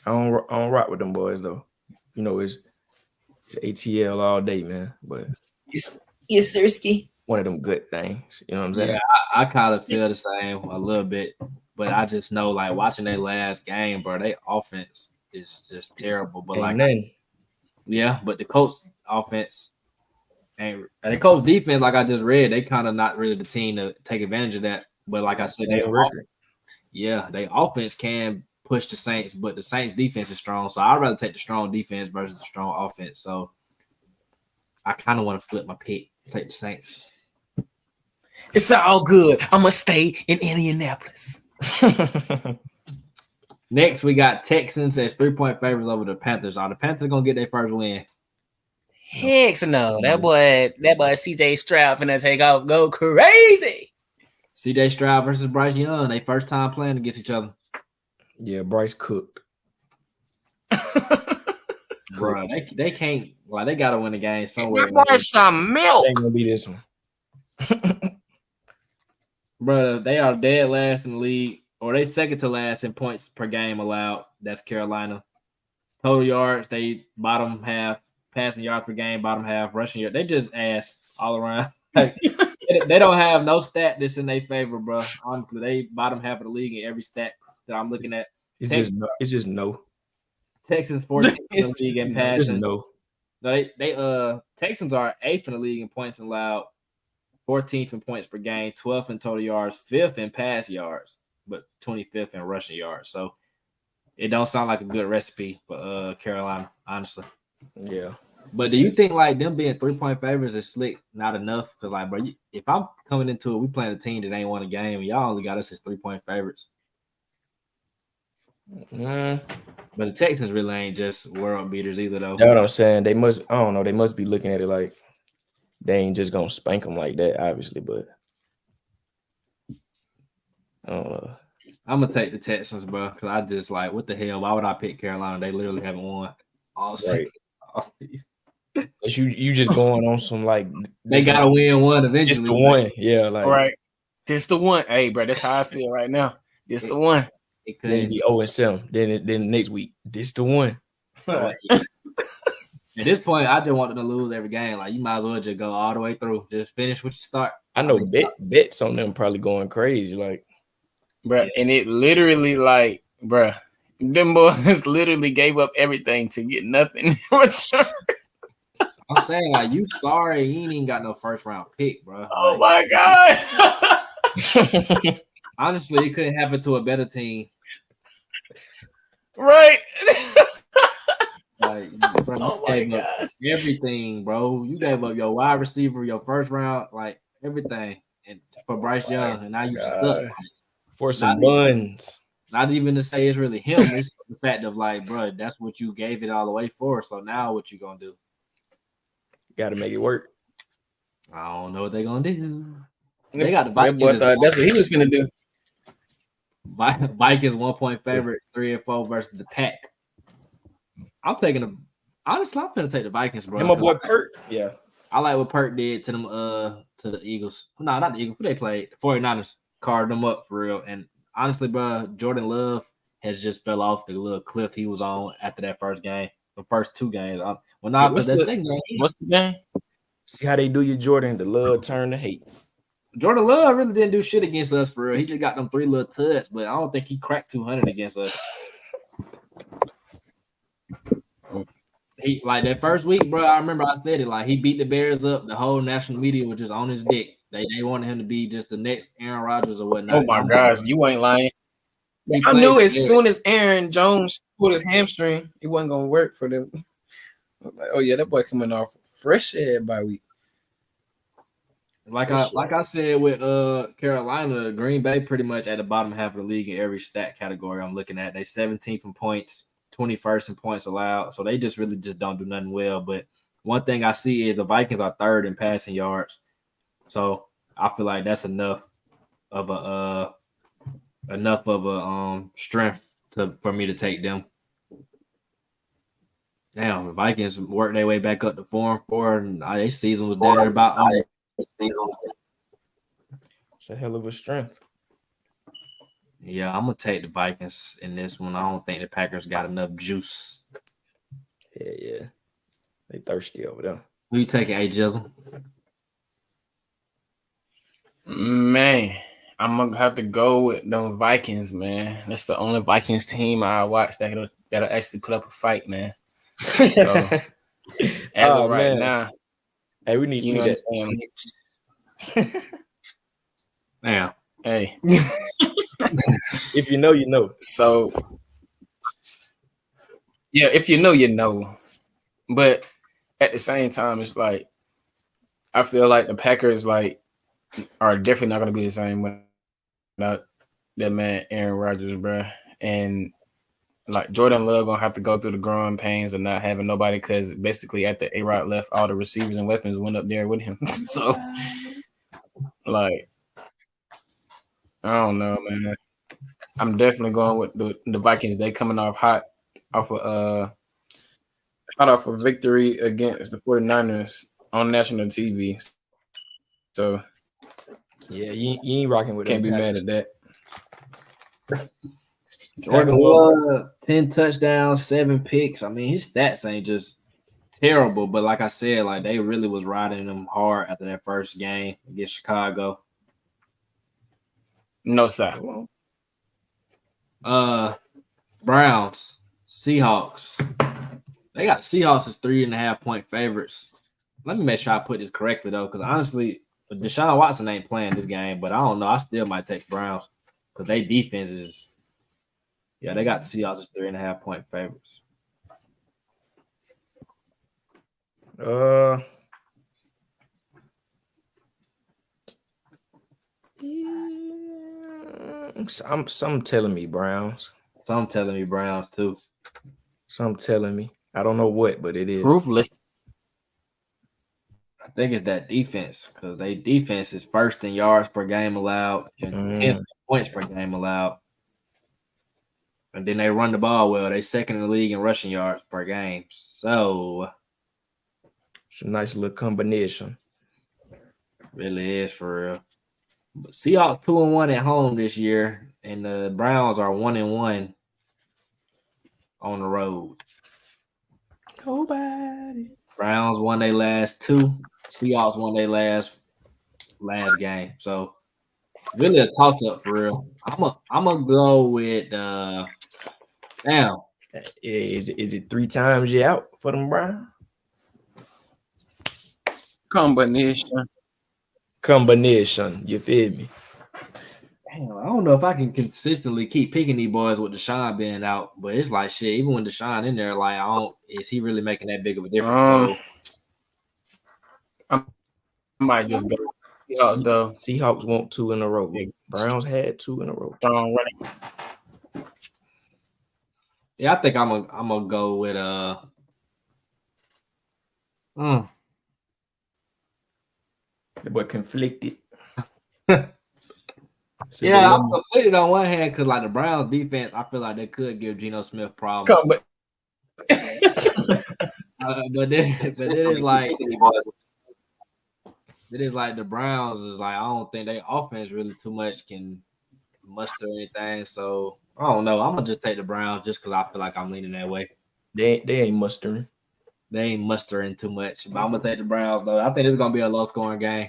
I don't rock with them boys though. You know, it's ATL all day, man. But Yes, Sirski. one of them good things. You know what I'm saying? Yeah, I kind of feel the same a little bit, but I just know like watching their last game, bro, their offense is just terrible. But Ain't like, nothing. yeah, but the Colts offense and the Colts defense, like I just read, they kind of not really the team to take advantage of that. But like I said, Same record. they offense can push the Saints, but the Saints defense is strong. So I'd rather take the strong defense versus the strong offense. So I kind of want to flip my pick, take the Saints. It's all good. I'm gonna stay in Indianapolis. Next, we got Texans as 3-point favorites over the Panthers. Are the Panthers gonna get their first win? Heck no. That boy CJ Stroud finna take off, go crazy. CJ Stroud versus Bryce Young. They first time playing against each other. Yeah, Bryce cooked. Bro, they can't. Like they gotta win the game somewhere. That boy some milk. Ain't gonna be this one. Bro, they are dead last in the league, or they second to last in points per game allowed. That's Carolina. Total yards, they bottom half. Passing yards per game, bottom half. Rushing yards, they just ass all around. Like, they don't have no stat that's in their favor, bro. Honestly, they bottom half of the league in every stat that I'm looking at. It's just no. Texans 14th in the league in passing. Just no. They Texans are 8th in the league in points allowed, 14th in points per game, 12th in total yards, 5th in pass yards, but 25th in rushing yards. So it don't sound like a good recipe for Carolina, honestly. Yeah. But do you think like them being 3-point favorites is slick not enough? Because like, bro, if I'm coming into it, we playing a team that ain't won a game, and y'all only got us as 3-point favorites. But the Texans really ain't just world beaters either, though. That's what I'm saying. They must. I don't know. They must be looking at it like they ain't just gonna spank them like that, obviously. But I don't know. I'm gonna take the Texans, bro, because I just like, what the hell? Why would I pick Carolina? They literally haven't won all season. But you just going on some like they gotta win one eventually. It's the one, yeah. Like right. This the one. Hey, bro, that's how I feel right now. This the one. It then be 0-7. Then next week, this the one. At this point, I just want them to lose every game. Like you might as well just go all the way through. Just finish what you start. I know bets on them probably going crazy, like, bro. And it literally, like, bro, them boys literally gave up everything to get nothing in return. I'm saying, like, you sorry you ain't even got no first round pick, bro. Oh like, my God. Honestly, it couldn't happen to a better team. Right. Like, bro, oh my gosh. Everything, bro. You gave up your wide receiver, your first round, like everything, and for Bryce Young, and now you stuck for some buns. Not even to say it's really him. It's the fact of like, bro, that's what you gave it all the way for. So now what you gonna do? Got to make it work. I don't know what they're gonna do. They got the Vikings. That boy thought that's what he was gonna do. Vikings 1-point favorite, 3-4 versus the Pack. I'm taking them. Honestly, I'm gonna take the Vikings, bro. And my boy Perk. Yeah. I like what Perk did to them to the Eagles. No, not the Eagles, but they played. The 49ers carved them up for real. And honestly, bro, Jordan Love has just fell off the little cliff he was on after that first game. The first two games. What's the game? See how they do you, Jordan? The love turn to hate. Jordan Love really didn't do shit against us for real. He just got them 3 little tuds, but I don't think he cracked 200 against us. He like that first week, bro. I remember I said it. Like he beat the Bears up. The whole national media was just on his dick. They wanted him to be just the next Aaron Rodgers or whatnot. Oh my gosh, you ain't lying. I knew as soon as Aaron Jones pulled his hamstring, it wasn't gonna work for them. Like, oh yeah, that boy coming off fresh head by week. Like I said with Carolina, Green Bay pretty much at the bottom half of the league in every stat category I'm looking at. They 17th in points, 21st in points allowed. So they just really just don't do nothing well. But one thing I see is the Vikings are 3rd in passing yards. So I feel like that's enough of a strength for me to take them. Damn, the Vikings worked their way back up to 4-4, and their season was down there about. It's a hell of a strength. Yeah, I'm gonna take the Vikings in this one. I don't think the Packers got enough juice. Yeah. They thirsty over there. Who you taking, A Jizzle? Man, I'm gonna have to go with them Vikings, man. That's the only Vikings team I watch that'll actually put up a fight, man. So as of right now, hey, we need you know that. what I'm saying? Yeah. Hey, If you know, you know. so yeah, if you know, you know. But at the same time, it's like I feel like the Packers like are definitely not gonna be the same without that man Aaron Rodgers, bro. And like Jordan Love gonna have to go through the growing pains of not having nobody because basically after A-Rod left, all the receivers and weapons went up there with him. So like I don't know, man. I'm definitely going with the Vikings. They coming off hot off of victory against the 49ers on national TV. So yeah, you ain't rocking with can't be Packers. mad at that. Jordan Love, 10 touchdowns, 7 picks. I mean, his stats ain't just terrible, but like I said, like they really was riding him hard after that first game against Chicago. No, sir. Browns, Seahawks. They got Seahawks as 3.5-point favorites. Let me make sure I put this correctly though, because honestly, Deshaun Watson ain't playing this game, but I don't know. I still might take the Browns because they defense is. Yeah, they got the Seahawks as 3.5-point favorites. Some telling me Browns. Some telling me Browns too. Some telling me. I don't know what, but it is. Ruthless. I think it's that defense because they defense is first in yards per game allowed and 10th points per game allowed. And then they run the ball well. They second in the league in rushing yards per game. So it's a nice little combination. Really is for real. But Seahawks 2-1 at home this year, and the Browns are 1-1 on the road. Nobody. Browns won their last 2. Seahawks won their last game. So really a toss up for real. I'm gonna go with damn. Is it 3 times you out for them Browns? Combination. You feel me? Damn, I don't know if I can consistently keep picking these boys with Deshaun being out, but it's like shit. Even when Deshaun in there, like is he really making that big of a difference? So I might just go Seahawks though. Seahawks want 2 in a row. Browns had 2 in a row. Strong running. Yeah, I think I'm gonna go with The boy conflicted. So yeah, I'm conflicted on one hand because like the Browns defense, I feel like they could give Geno Smith problems. But then it's like the Browns is like I don't think they offense really too much can muster anything. So I don't know. I'm gonna just take the Browns just because I feel like I'm leaning that way. They ain't mustering. They ain't mustering too much. But I'm gonna take the Browns though. I think it's gonna be a low scoring game.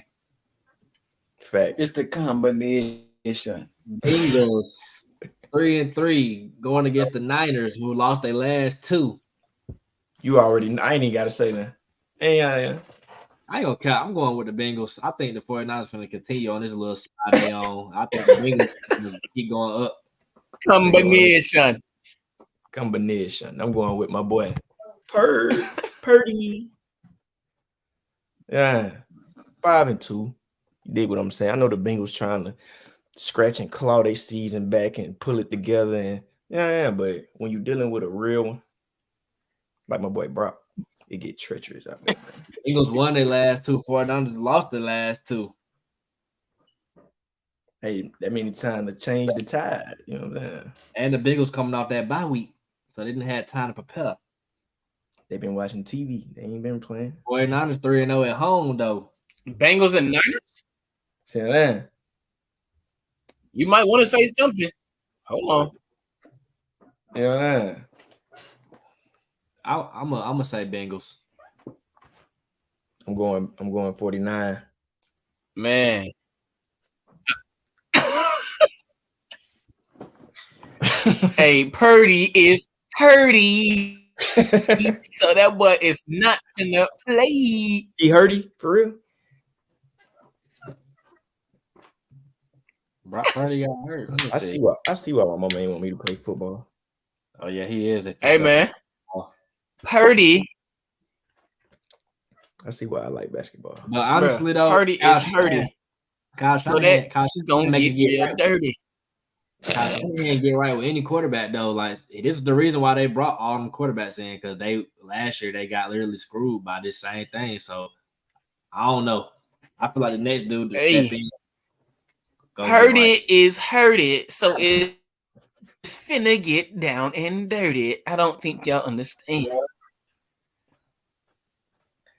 Fact. It's the combination. Eagles 3-3 going against the Niners who lost their last 2. You already. I ain't even gotta say that. Yeah. I ain't gonna count. I'm going with the Bengals. I think the 49ers are going to continue on this little slide they on. I think the Bengals gonna keep going up. Combination. I'm going with my boy Purdy. Yeah. 5-2. You dig what I'm saying? I know the Bengals trying to scratch and claw their season back and pull it together. And yeah, but when you're dealing with a real one, like my boy Brock, it get treacherous out there. Eagles won their last 2, 49ers lost their last 2. Hey, that means time to change the tide. You know what I'm saying? And the Bengals coming off that bye week, so they didn't have time to prepare. They've been watching TV. They ain't been playing. 49ers 3-0 at home, though. Bengals and Niners? See that? You might want to say something. Hold on. Yeah, I'm gonna say Bengals. I'm going 49. Man. Hey, Purdy is Purdy. So that boy is not gonna play. He hurty for real? Brock Purdy got hurt. Let me I see. see why my mama ain't want me to play football. Oh yeah, he is. Hey man, Purdy. I see why I like basketball. But honestly though, Purdy is Purdy. Kyle So that he's gonna make get it real right. dirty. Kyle Shanahan get right with any quarterback though. Like this is the reason why they brought all them quarterbacks in, because last year they got literally screwed by this same thing. So I don't know. I feel like the next dude to step in. Purdy is hurted, so it's finna get down and dirty. I don't think y'all understand.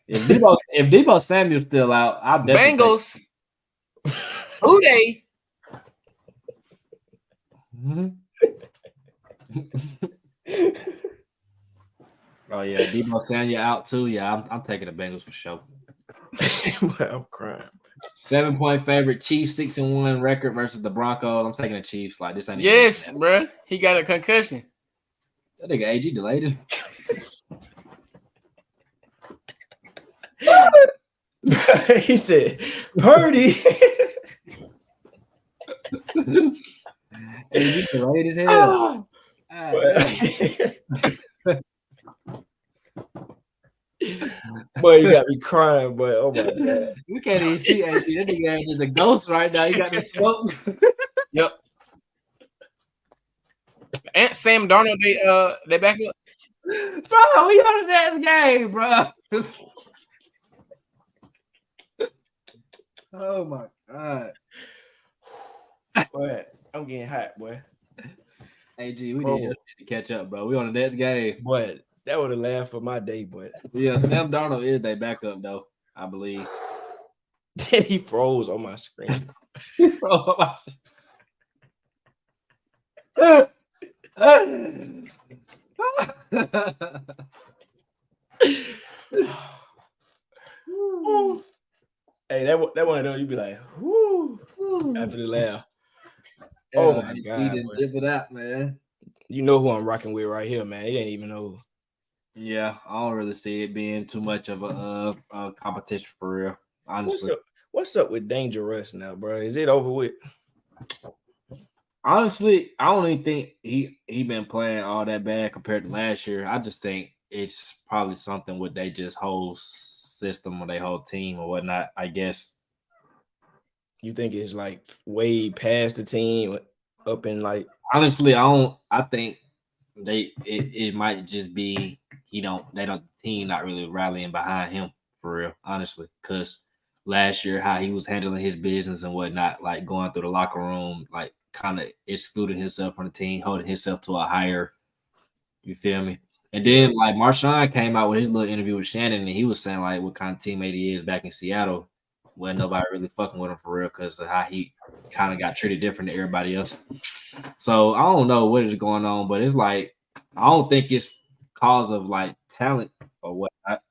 If Deebo Samuel's still out, I'll definitely Bengals. Who they? Oh yeah, Deebo Samuel out too. Yeah, I'm taking the Bengals for sure. I'm crying. 7-point favorite, Chiefs 6-1 record versus the Broncos. I'm taking the Chiefs. Like this ain't. Yes, bro. He got a concussion. That nigga AG delayed it. He said, Purdy. AG delayed his hell. Boy, you got me crying, boy. Oh my god. We can't even see AG. That nigga is a ghost right now. He got the smoke. Yep. And Sam Darnold, they back up. Bro, we on the next game, bro. Oh my god. Boy, I'm getting hot, boy. AG, we need to catch up, bro. We on the next game. Boy, that would have laughed for my day, boy. Yeah, Sam Darnold is their backup, though, I believe. He froze on my screen. He froze on my screen. Hey, that one of those, you be like, whoo, after the laugh. Oh my god. He didn't zip it out, man. You know who I'm rocking with right here, man. He ain't even know. Yeah, I don't really see it being too much of a competition for real. Honestly. What's up with Dangerous now, bro? Is it over with? Honestly, I don't even think he been playing all that bad compared to last year. I just think it's probably something with they just whole system or their whole team or whatnot, I guess. You think it's like way past the team up in like? Honestly, I think it might just be the team not really rallying behind him for real, honestly, because last year how he was handling his business and whatnot, like going through the locker room, like kind of excluding himself from the team, holding himself to a higher, you feel me? And then like Marshawn came out with his little interview with Shannon, and he was saying like what kind of teammate he is back in Seattle, when nobody really fucking with him for real because of how he kind of got treated different than everybody else. So I don't know what is going on, but it's like I don't think it's cause of like talent or whatnot.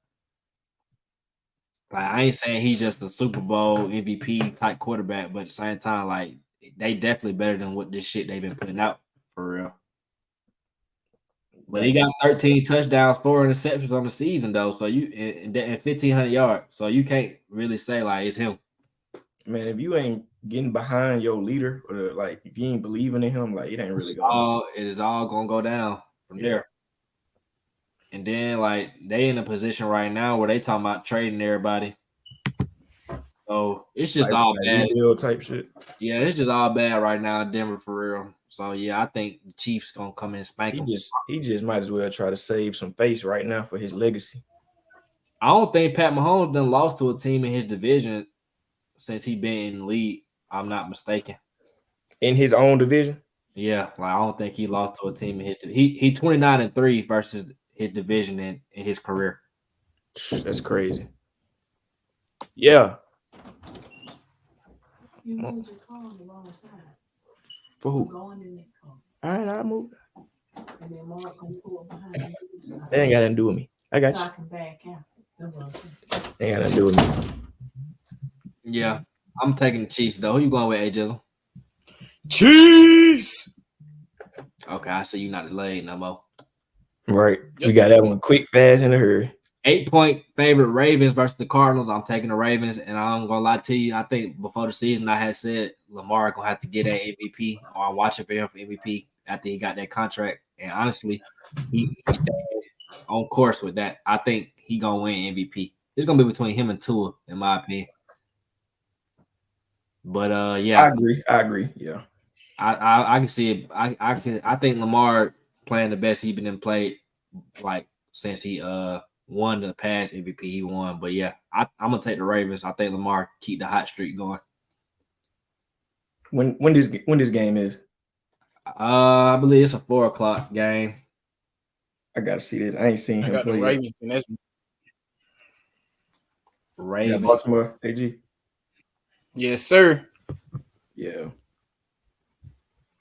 Like I ain't saying he's just a Super Bowl MVP type quarterback, but at the same time, like they definitely better than what this shit they've been putting out for real. But he got 13 touchdowns, 4 interceptions on the season though, so you and 1,500 yards. So you can't really say like it's him. Man, if you ain't getting behind your leader, or like if you ain't believing in him, like it ain't really going. It is all gonna go down from there. And then like they in a position right now where they talking about trading everybody. So it's just like, all bad. Type shit. Yeah, it's just all bad right now in Denver for real. So yeah, I think the Chiefs gonna come in and spank him. He just might as well try to save some face right now for his legacy. I don't think Pat Mahomes done lost to a team in his division since he been in the league. I'm not mistaken. In his own division? Yeah, like I don't think he lost to a team in his he 29-3 versus his division in his career. That's crazy. Yeah. For who? Going in that car. All right, I'll move. And then Mark gonna pull up behind you. So That ain't got nothing to do with me. I got I you. can back out. That's what I'm saying. Ain't got nothing to do with me. Yeah, I'm taking the Chiefs though. Who you going with, A Jizzle? Chiefs. Okay, I see you not delayed no more. Right. Just we got like that one quick, fast, in a hurry. 8-point favorite Ravens versus the Cardinals. I'm taking the Ravens, and I'm gonna lie to you. I think before the season, I had said Lamar gonna have to get that MVP, or I'm watching for him for MVP after he got that contract. And honestly, he stayed on course with that. I think he gonna win MVP. It's gonna be between him and Tua, in my opinion. But yeah, I agree. Yeah. I can see it. I think Lamar playing the best he's been played like since he won the past MVP he won. But yeah, I'm gonna take the Ravens. I think Lamar keep the hot streak going. When this game is? I believe it's a 4:00 game. I gotta see this. I ain't seen I him got the play. Ravens, and that's Yeah, Ravens. Baltimore, AG. yes, sir. Yeah.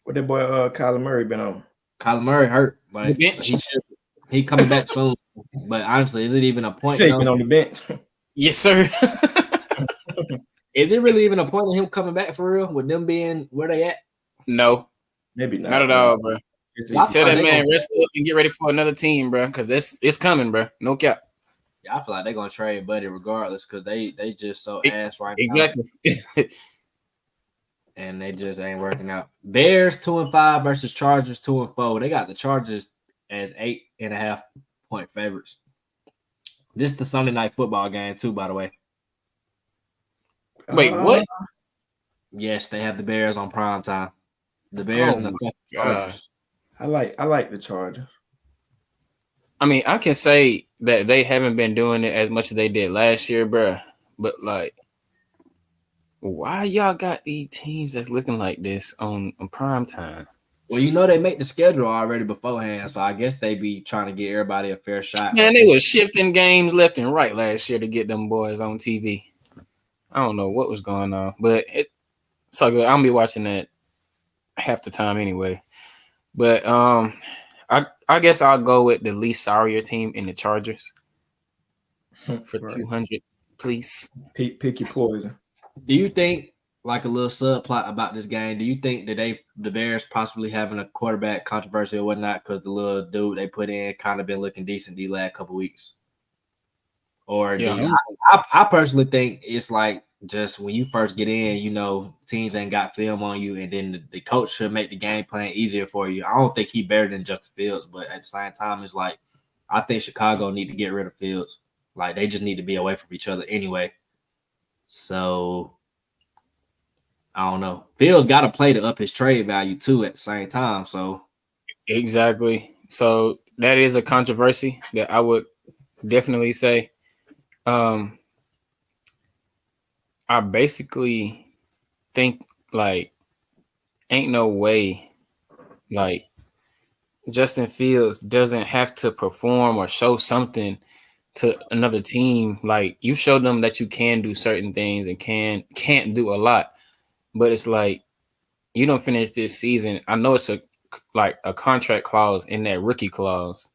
What that boy Kyler Murray been on? Kyler Murray hurt, but The bench. he coming back soon. But honestly, is it even a point? He been on the bench. Yes, sir. Is it really even a point of him coming back for real? With them being where they at? No, Maybe not. not at all, bro. I Tell feel that like man rest up and get ready for another team, bro. Because it's coming, bro. No cap. Yeah, I feel like they're gonna trade Buddy regardless because they just so ass right now. Exactly. And they just ain't working out. Bears 2-5 versus Chargers 2-4. They got the Chargers as 8.5 point favorites. This is the Sunday night football game too, by the way. Wait, what? Yes, they have the Bears on prime time. The Bears Oh and the my fucking God. Chargers. I like the Chargers. I mean, I can say that they haven't been doing it as much as they did last year, bro. But like, why y'all got these teams that's looking like this on prime time? Well, you know they make the schedule already beforehand, so I guess they be trying to get everybody a fair shot. Man, they was shifting games left and right last year to get them boys on TV. I don't know what was going on, but it's so good. I'm gonna be watching that half the time anyway. But I guess I'll go with the least sorrier team in the Chargers for Right. 200, please. Pick your poison. Do you think, like a little subplot about this game, do you think that the Bears possibly having a quarterback controversy or whatnot because the little dude they put in kind of been looking decent the last couple weeks? Or Yeah, I personally think it's like just when you first get in, you know, teams ain't got film on you, and then the coach should make the game plan easier for you. I don't think he's better than Justin Fields, but at the same time, it's like I think Chicago need to get rid of Fields. Like they just need to be away from each other anyway. So I don't know. Fields got to play to up his trade value too at the same time. So exactly. So that is a controversy that I would definitely say. I basically think like ain't no way like Justin Fields doesn't have to perform or show something to another team. Like you showed them that you can do certain things and can't do a lot, but it's like you don't finish this season. I know it's a contract clause in that rookie clause,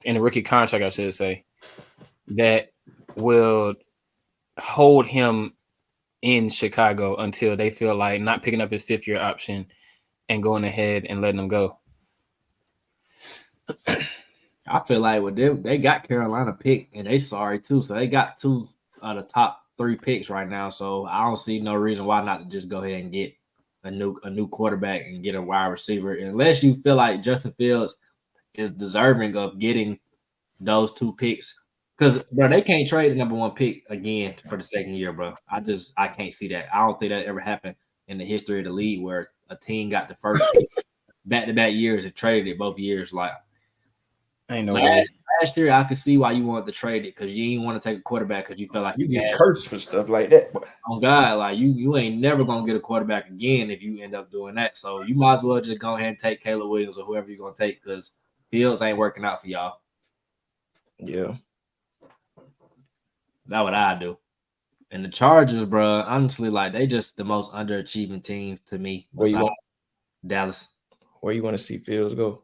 in the rookie contract, I should say, that will hold him in Chicago until they feel like not picking up his 5th-year option and going ahead and letting him go. I feel like with them, they got Carolina pick and they sorry too. So they got 2 of the top 3 picks right now. So I don't see no reason why not to just go ahead and get a new quarterback and get a wide receiver, unless you feel like Justin Fields is deserving of getting those 2 picks. Because bro, they can't trade the number 1 pick again for the second year, bro. I can't see that. I don't think that ever happened in the history of the league where a team got the first pick back-to-back years and traded it both years. Like Ain't no way. last year, I could see why you wanted to trade it because you didn't want to take a quarterback because you felt like You get had cursed for stuff like that. Boy. on God, like you ain't never gonna get a quarterback again if you end up doing that. So you might as well just go ahead and take Caleb Williams or whoever you're gonna take because Fields ain't working out for y'all. Yeah. That's what I do. And the Chargers, bro, honestly, like they just the most underachieving team to me. Where you Besides, going? Dallas, Where you want to see Fields go?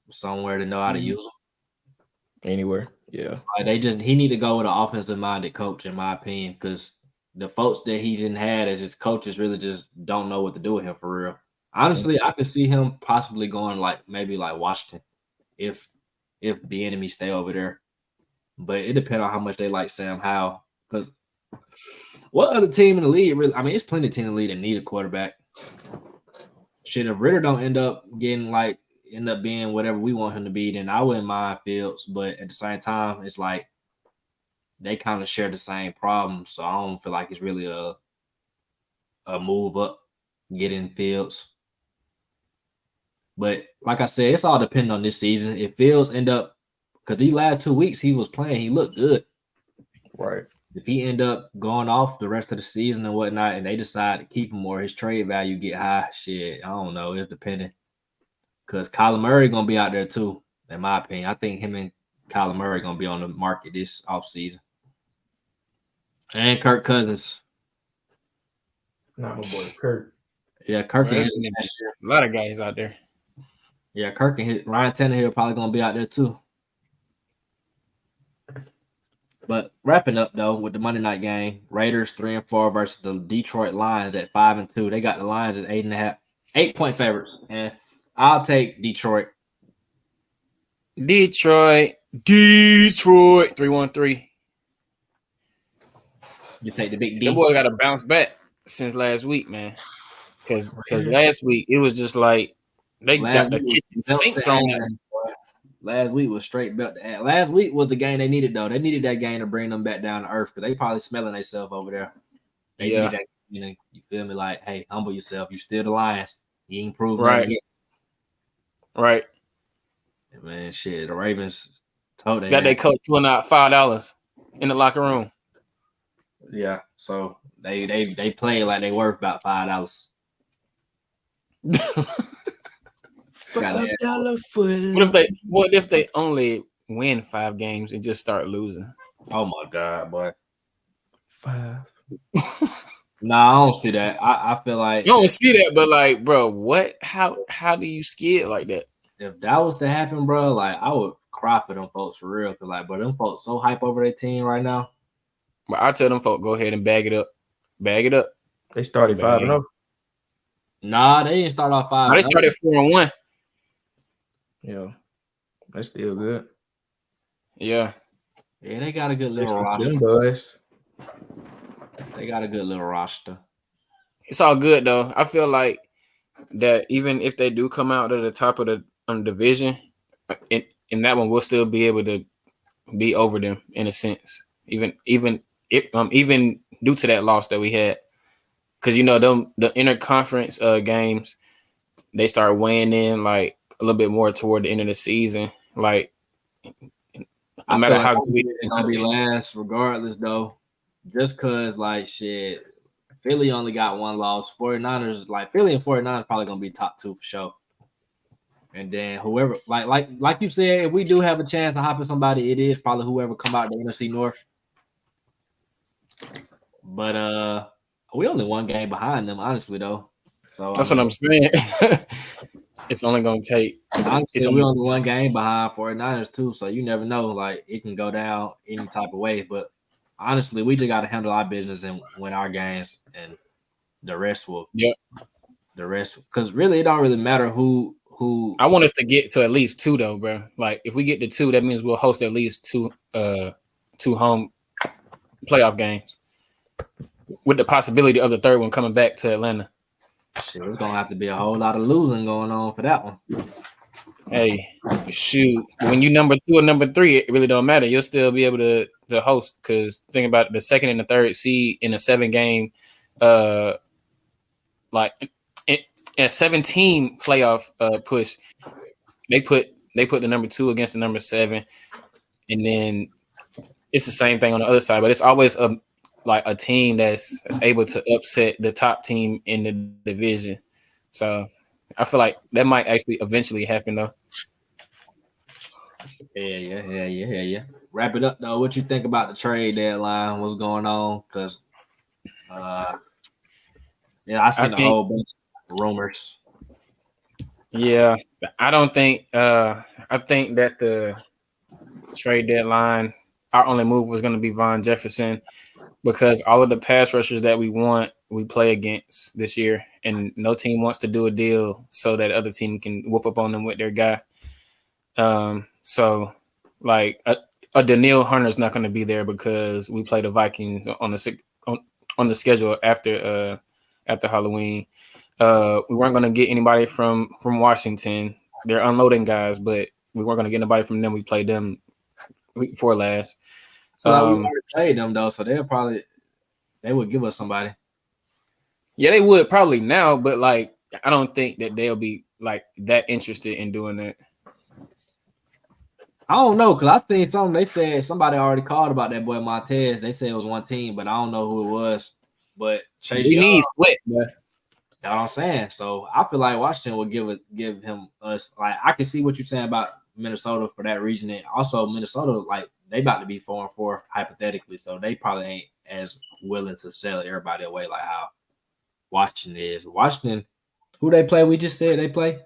somewhere to know how to use them. Anywhere. Yeah. Like he need to go with an offensive minded coach, in my opinion, because the folks that he didn't have as his coaches really just don't know what to do with him for real. Honestly, I could see him possibly going maybe like Washington if the enemy stay over there. But it depends on how much they like Sam Howell. Because what other team in the league really? I mean, it's plenty of teams in the league that need a quarterback. Shit, if Ritter don't end up being whatever we want him to be, then I wouldn't mind Fields. But at the same time, it's like they kind of share the same problem. So I don't feel like it's really a move up getting Fields. But like I said, it's all depending on this season. If Fields end up, because these last 2 weeks he was playing, he looked good. Right. If he end up going off the rest of the season and whatnot, and they decide to keep him or his trade value get high, shit, I don't know. It's depending. Because Kyler Murray gonna be out there too, in my opinion. I think him and Kyler Murray gonna be on the market this offseason. And Kirk Cousins. Not my boy Kirk. Yeah, Kirk Well, and there's a lot of guys out there. Yeah, Kirk and Ryan Tannehill probably gonna be out there too. But wrapping up though with the Monday night game, Raiders 3-4 versus the Detroit Lions at 5-2. They got the Lions at 8.5 favorites, and I'll take Detroit. Detroit 3-1-3. You take the big D. That boy got to bounce back since last week, man. Because last week it was just like they got the kitchen sink thrown at them. Last week was straight belt to ass. Last week was the game they needed, though. They needed that game to bring them back down to earth because they probably smelling themselves over there. They need that, you feel me? Like, hey, humble yourself. You still the Lions. You ain't proved right. Yet. Right. Man, shit. The Ravens told they got their coach pulling out $5 in the locker room. Yeah, so they play like they worth about $5. $5 foot. What if they only win 5 games and just start losing? Oh my God, boy. 5. No, I don't see that. I feel like you don't see that, but like, bro, what? How do you see it like that? If that was to happen, bro, like I would cry for them folks for real. Cause like, bro, them folks so hype over their team right now. But I tell them folks, go ahead and bag it up. Bag it up. They started 5-0. Nah, they didn't start off 5. They started 4-1. Yeah, that's still good. Yeah, they got a good little roster. Them boys. They got a good little roster. It's all good though. I feel like that even if they do come out at the top of the division, in that one, we'll still be able to be over them in a sense. Even due to that loss that we had, because the interconference games, they start weighing in like a little bit more toward the end of the season. Like, no matter how good it's gonna be last, regardless though. Just cause like shit, Philly only got one loss. 49ers, like Philly and 49ers probably gonna be top 2 for sure. And then whoever, like you said, if we do have a chance to hop in somebody, it is probably whoever come out the NFC North. But we only one game behind them, honestly though. So that's what I'm saying. It's only gonna take. Honestly, we're only one game behind 49ers too, so you never know. Like it can go down any type of way. But honestly, we just got to handle our business and win our games, and the rest will. Yeah. The rest, because really, it don't really matter who. I want us to get to at least 2 though, bro. Like if we get to 2, that means we'll host at least 2 home playoff games, with the possibility of the third one coming back to Atlanta. Shit, it's gonna have to be a whole lot of losing going on for that one. Hey, shoot! When you number 2 or number 3, it really don't matter. You'll still be able to host, because think about it, the second and the third seed in a 7-game, like in a 17 playoff push. They put the number 2 against the number 7, and then it's the same thing on the other side. But it's always a team that's able to upset the top team in the division. So I feel like that might actually eventually happen though. Yeah. Wrap it up though. What you think about the trade deadline? What's going on? Because I seen a whole bunch. rumors. Yeah, I don't think. I think that the trade deadline, our only move was going to be Von Jefferson because all of the pass rushers that we want, we play against this year, and no team wants to do a deal so that other team can whoop up on them with their guy. So like a Danielle Hunter's not going to be there because we play the Vikings on the schedule after Halloween. We weren't going to get anybody from Washington. They're unloading guys, but we weren't going to get anybody from them. We played them week before last. So we already played them though, so they would give us somebody. Yeah, they would probably now, but like I don't think that they'll be like that interested in doing that. I don't know because I seen something. They said somebody already called about that boy Montez. They said it was one team, but I don't know who it was. But Chase We Young, need Sweat, bro. that's what I'm saying. So I feel like Washington will give him us. Like I can see what you're saying about Minnesota for that reason, and also Minnesota, like they about to be 4-4 hypothetically, so they probably ain't as willing to sell everybody away like how Washington is. Washington, who they play? We just said they play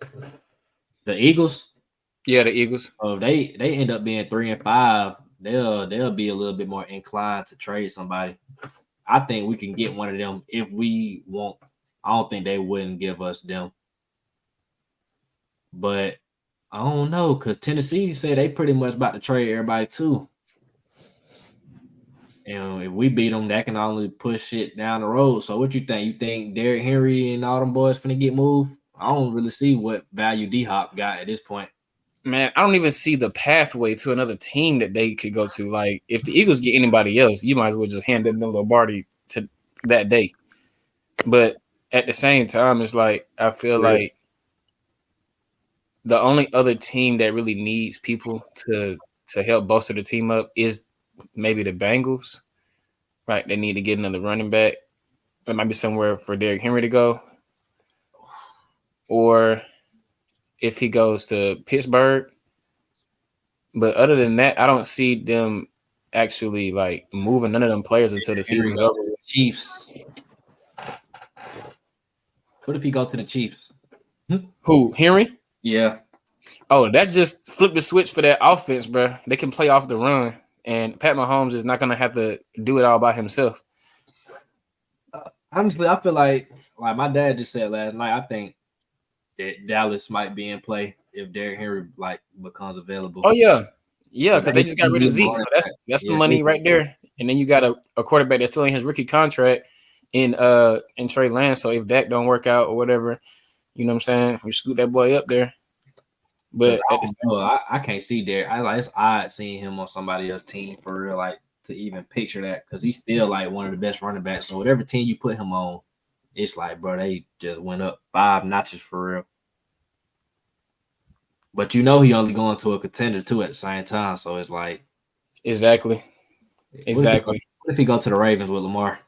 the Eagles. Yeah, the Eagles. Oh, they end up being 3-5. They'll be a little bit more inclined to trade somebody. I think we can get one of them if we want. I don't think they wouldn't give us them. But I don't know because Tennessee said they pretty much about to trade everybody too. And if we beat them, that can only push it down the road. So what you think? You think Derrick Henry and all them boys finna get moved? I don't really see what value D-Hop got at this point. Man, I don't even see the pathway to another team that they could go to. Like, if the Eagles get anybody else, you might as well just hand it to Lombardi to that day. But at the same time, it's like I feel like the only other team that really needs people to help bolster the team up is maybe the Bengals. Right, they need to get another running back. There might be somewhere for Derrick Henry to go, or if he goes to Pittsburgh. But other than that, I don't see them actually like moving none of them players until the season's over. Chiefs. What if he go to the Chiefs? Who, Henry? Yeah. Oh, that just flipped the switch for that offense, bro. They can play off the run, and Pat Mahomes is not going to have to do it all by himself. Honestly, I feel like my dad just said last night, I think that Dallas might be in play if Derrick Henry like becomes available. Oh yeah, because they just got rid of Zeke, so that's the money right there. And then you got a quarterback that's still in his rookie contract in Trey Lance. So if that don't work out or whatever, you know what I'm saying, you scoot that boy up there. But I can't see Derrick. It's odd seeing him on somebody else's team for real, like to even picture that because he's still like one of the best running backs. So whatever team you put him on, it's like, bro, they just went up 5 notches for real. But he only going to a contender too at the same time. So it's like exactly. What if he go to the Ravens with Lamar?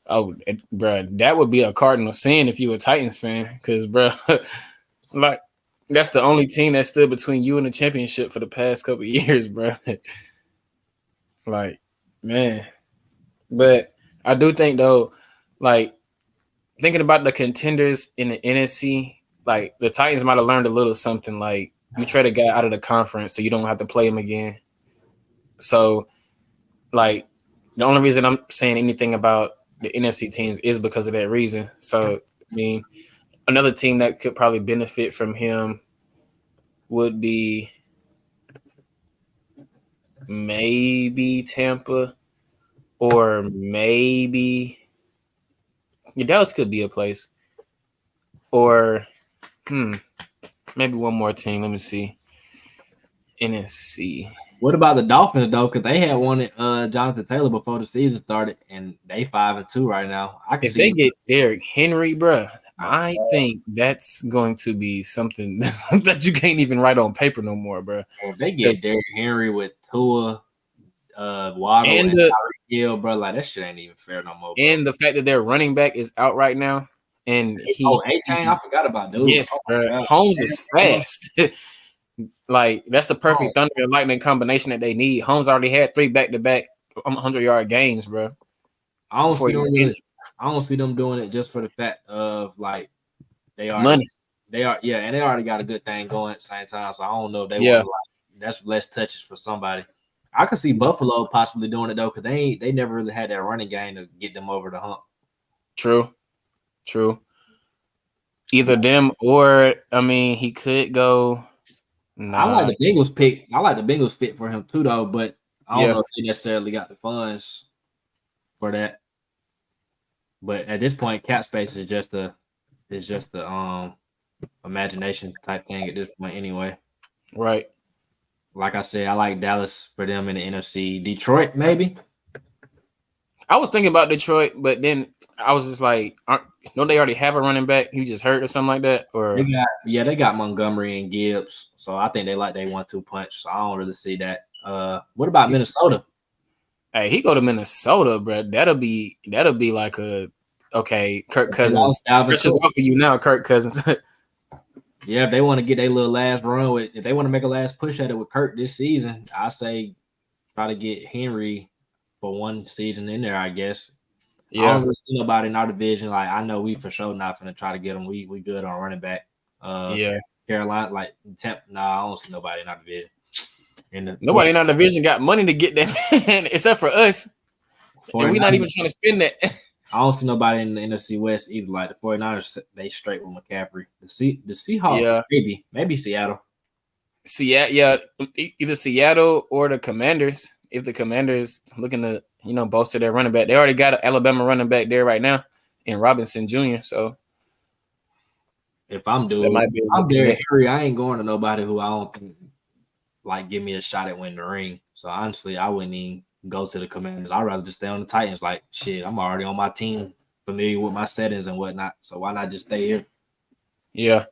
Oh, bro, that would be a cardinal sin if you a Titans fan, because bro, like that's the only team that stood between you and the championship for the past couple of years, bro. Like, man, but I do think though, like thinking about the contenders in the NFC. Like the Titans might have learned a little something. Like you trade a guy out of the conference, so you don't have to play him again. So, like the only reason I'm saying anything about the NFC teams is because of that reason. So, I mean, another team that could probably benefit from him would be maybe Tampa, or maybe Dallas could be a place, or. Maybe one more team. Let me see. NFC. What about the Dolphins though? Because they had wanted Jonathan Taylor before the season started, and they 5-2 right now. If they get Derrick Henry, bro, I think that's going to be something that you can't even write on paper no more, bro. Well, if they get Derrick Henry with Tua, Waddle, and Tyreek Hill, bro, like that shit ain't even fair no more. Bro. And the fact that their running back is out right now. And A-Chain, I forgot about dude. Yes, bro. Holmes is fast. Like that's the perfect thunder and lightning combination that they need. Holmes already had 3 back-to-back 100-yard games, bro. I don't I don't see them doing it just for the fact of like they are Money. and they already got a good thing going at the same time. So I don't know if they Yeah. want to like that's less touches for somebody. I could see Buffalo possibly doing it though, because they never really had that running game to get them over the hump. True. Either them or I mean, he could go. I like the Bengals pick. I like the Bengals fit for him too, though. But I don't know if they necessarily got the funds for that. But at this point, cap space is just a imagination type thing at this point, anyway. Right. Like I said, I like Dallas for them in the NFC. Detroit, maybe. I was thinking about Detroit, but then I was just like, don't they already have a running back? He just hurt or something like that? Or they got Montgomery and Gibbs, so I think they like they 1-2 punch. So I don't really see that. What about Minnesota? Hey, he go to Minnesota, bro. That'll be like a Kirk Cousins. Pressure's off of you now, Kirk Cousins. Yeah, if they want to get their little last run if they want to make a last push at it with Kirk this season, I say try to get Henry for one season in there, I guess. Yeah. I don't really see nobody in our division. Like, I know we for sure not going to try to get them. We good on running back. Carolina, like, I don't see nobody in our division. Nobody in our division got money to get that, except for us. And we're not even trying to spend that. I don't see nobody in the NFC West either. Like, the 49ers, they straight with McCaffrey. The Seahawks, maybe Seattle. Either Seattle or the Commanders. If the Commanders looking to, bolster their running back. They already got an Alabama running back there right now in Robinson Jr., so if I'm Derek Curry, I ain't going to nobody who I don't think like give me a shot at winning the ring. So honestly, I wouldn't even go to the Commanders. I'd rather just stay on the Titans. Like, shit, I'm already on my team, familiar with my settings and whatnot. So why not just stay here? Yeah.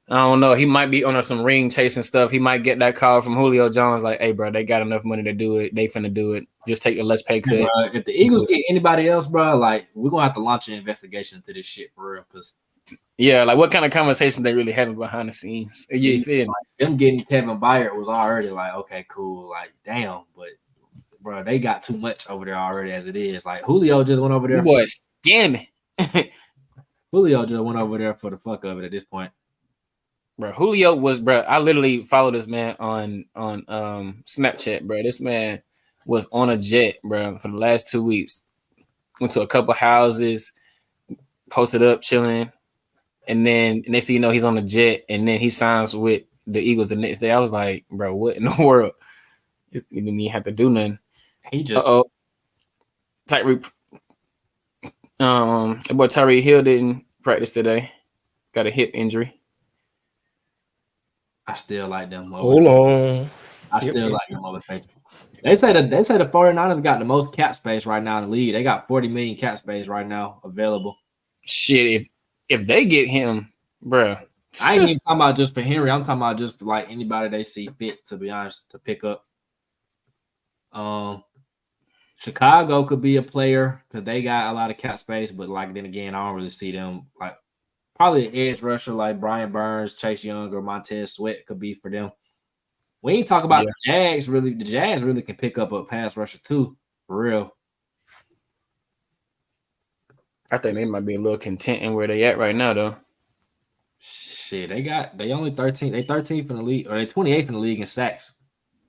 I don't know. He might be on some ring chasing stuff. He might get that call from Julio Jones like, hey, bro, they got enough money to do it. They finna do it. Just take a less pay cut. Bro, if the Eagles get anybody else, bro, like, we're going to have to launch an investigation into this shit for real. Because like what kind of conversations they really having behind the scenes? You feel like, them getting Kevin Byard was already like, okay, cool. Like, damn. But, bro, they got too much over there already as it is. Like, Julio just went over there. Boy, scamming. Julio just went over there for the fuck of it at this point. Bro, Julio was, bro. I literally follow this man on Snapchat, bro. This man was on a jet, bro, for the last 2 weeks. Went to a couple houses, posted up, chilling, and then next thing you know, he's on the jet, and then he signs with the Eagles the next day. I was like, bro, what in the world? You didn't even have to do nothing. He just Tyreek. Boy, Tyreek Hill didn't practice today. Got a hip injury. I still like them. Hold on. I still like them over Patriots. They say the 49ers got the most cap space right now in the league. They got 40 million cap space right now available. Shit, if they get him, bro. I ain't even talking about just for Henry. I'm talking about just for like anybody they see fit, to be honest, to pick up. Chicago could be a player because they got a lot of cap space, but like then again, I don't really see them like. Probably an edge rusher like Brian Burns, Chase Young, or Montez Sweat could be for them. We ain't talk about the Jags really. The Jags really can pick up a pass rusher too, for real. I think they might be a little content in where they at right now, though. Shit, they only 13. They 13th in the league, or they 28th in the league in sacks.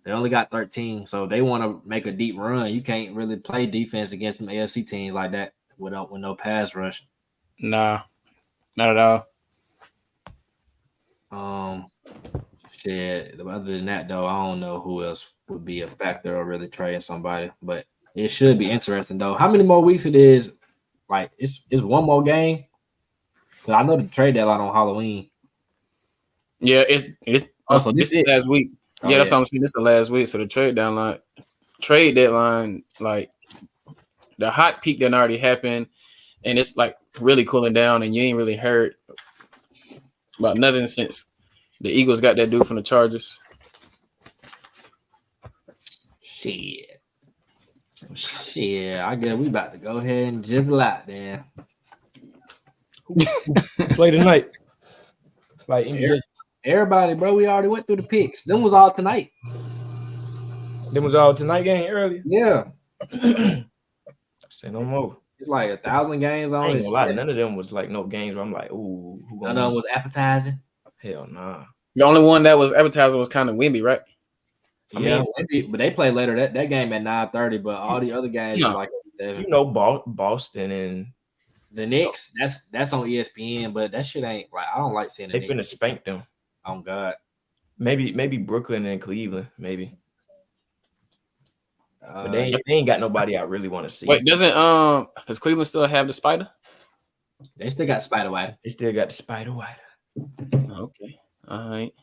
They only got 13, so they want to make a deep run. You can't really play defense against them AFC teams like that with no pass rush. Nah. Not at all. Shit. Other than that, though, I don't know who else would be a factor or really trading somebody. But it should be interesting, though. How many more weeks it is? Like, it's one more game. Because I know the trade deadline on Halloween. Yeah, it's so this is last week. That's what I'm saying. This is the last week. So the trade deadline, like the hot peak that already happened, and it's like really cooling down, and you ain't really heard about nothing since the Eagles got that dude from the Chargers. Shit. I guess we about to go ahead and just lock then. Play tonight. Like NBA. Everybody, bro, we already went through the picks. Them was all tonight. Them was all tonight game earlier. Yeah. Say no more. It's like 1,000 games I on ain't it. gonna lie, none of them was like no games where I'm like, ooh, who None gonna of them win? was appetizing. Hell nah. The only one that was advertising was kind of Wimby, right? I Yeah, mean, maybe, but they play later. That game at 9:30, but all the other games Yeah. is like at 7. you know, Boston and The Knicks, that's on ESPN, but that shit ain't like I don't like seeing the they finna Knicks. spank them. Oh God. Maybe Brooklyn and Cleveland, maybe. But they Yeah, ain't got nobody I really want to see. Wait, does Cleveland still have the Spider? they still got Spider White. They still got the Spider White. Okay, all right.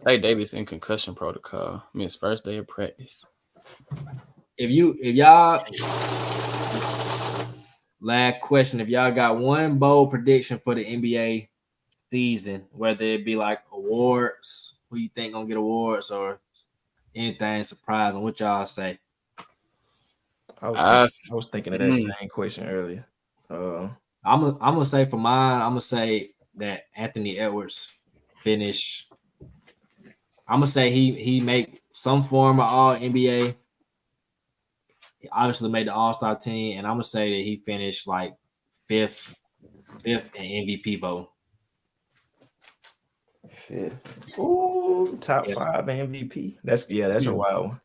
Hey, Davis in concussion protocol. Missed first day of practice. If y'all last question, if y'all got one bold prediction for the NBA season, whether it be like awards, who you think gonna get awards or anything surprising, what y'all say? I was thinking of that same question earlier. I'm gonna say for mine, I'm gonna say that Anthony Edwards finish. I'm gonna say he make some form of All NBA. He obviously made the All Star team, and I'm gonna say that he finished like fifth in MVP vote. Fifth. Ooh, top 5 MVP. That's a wild one.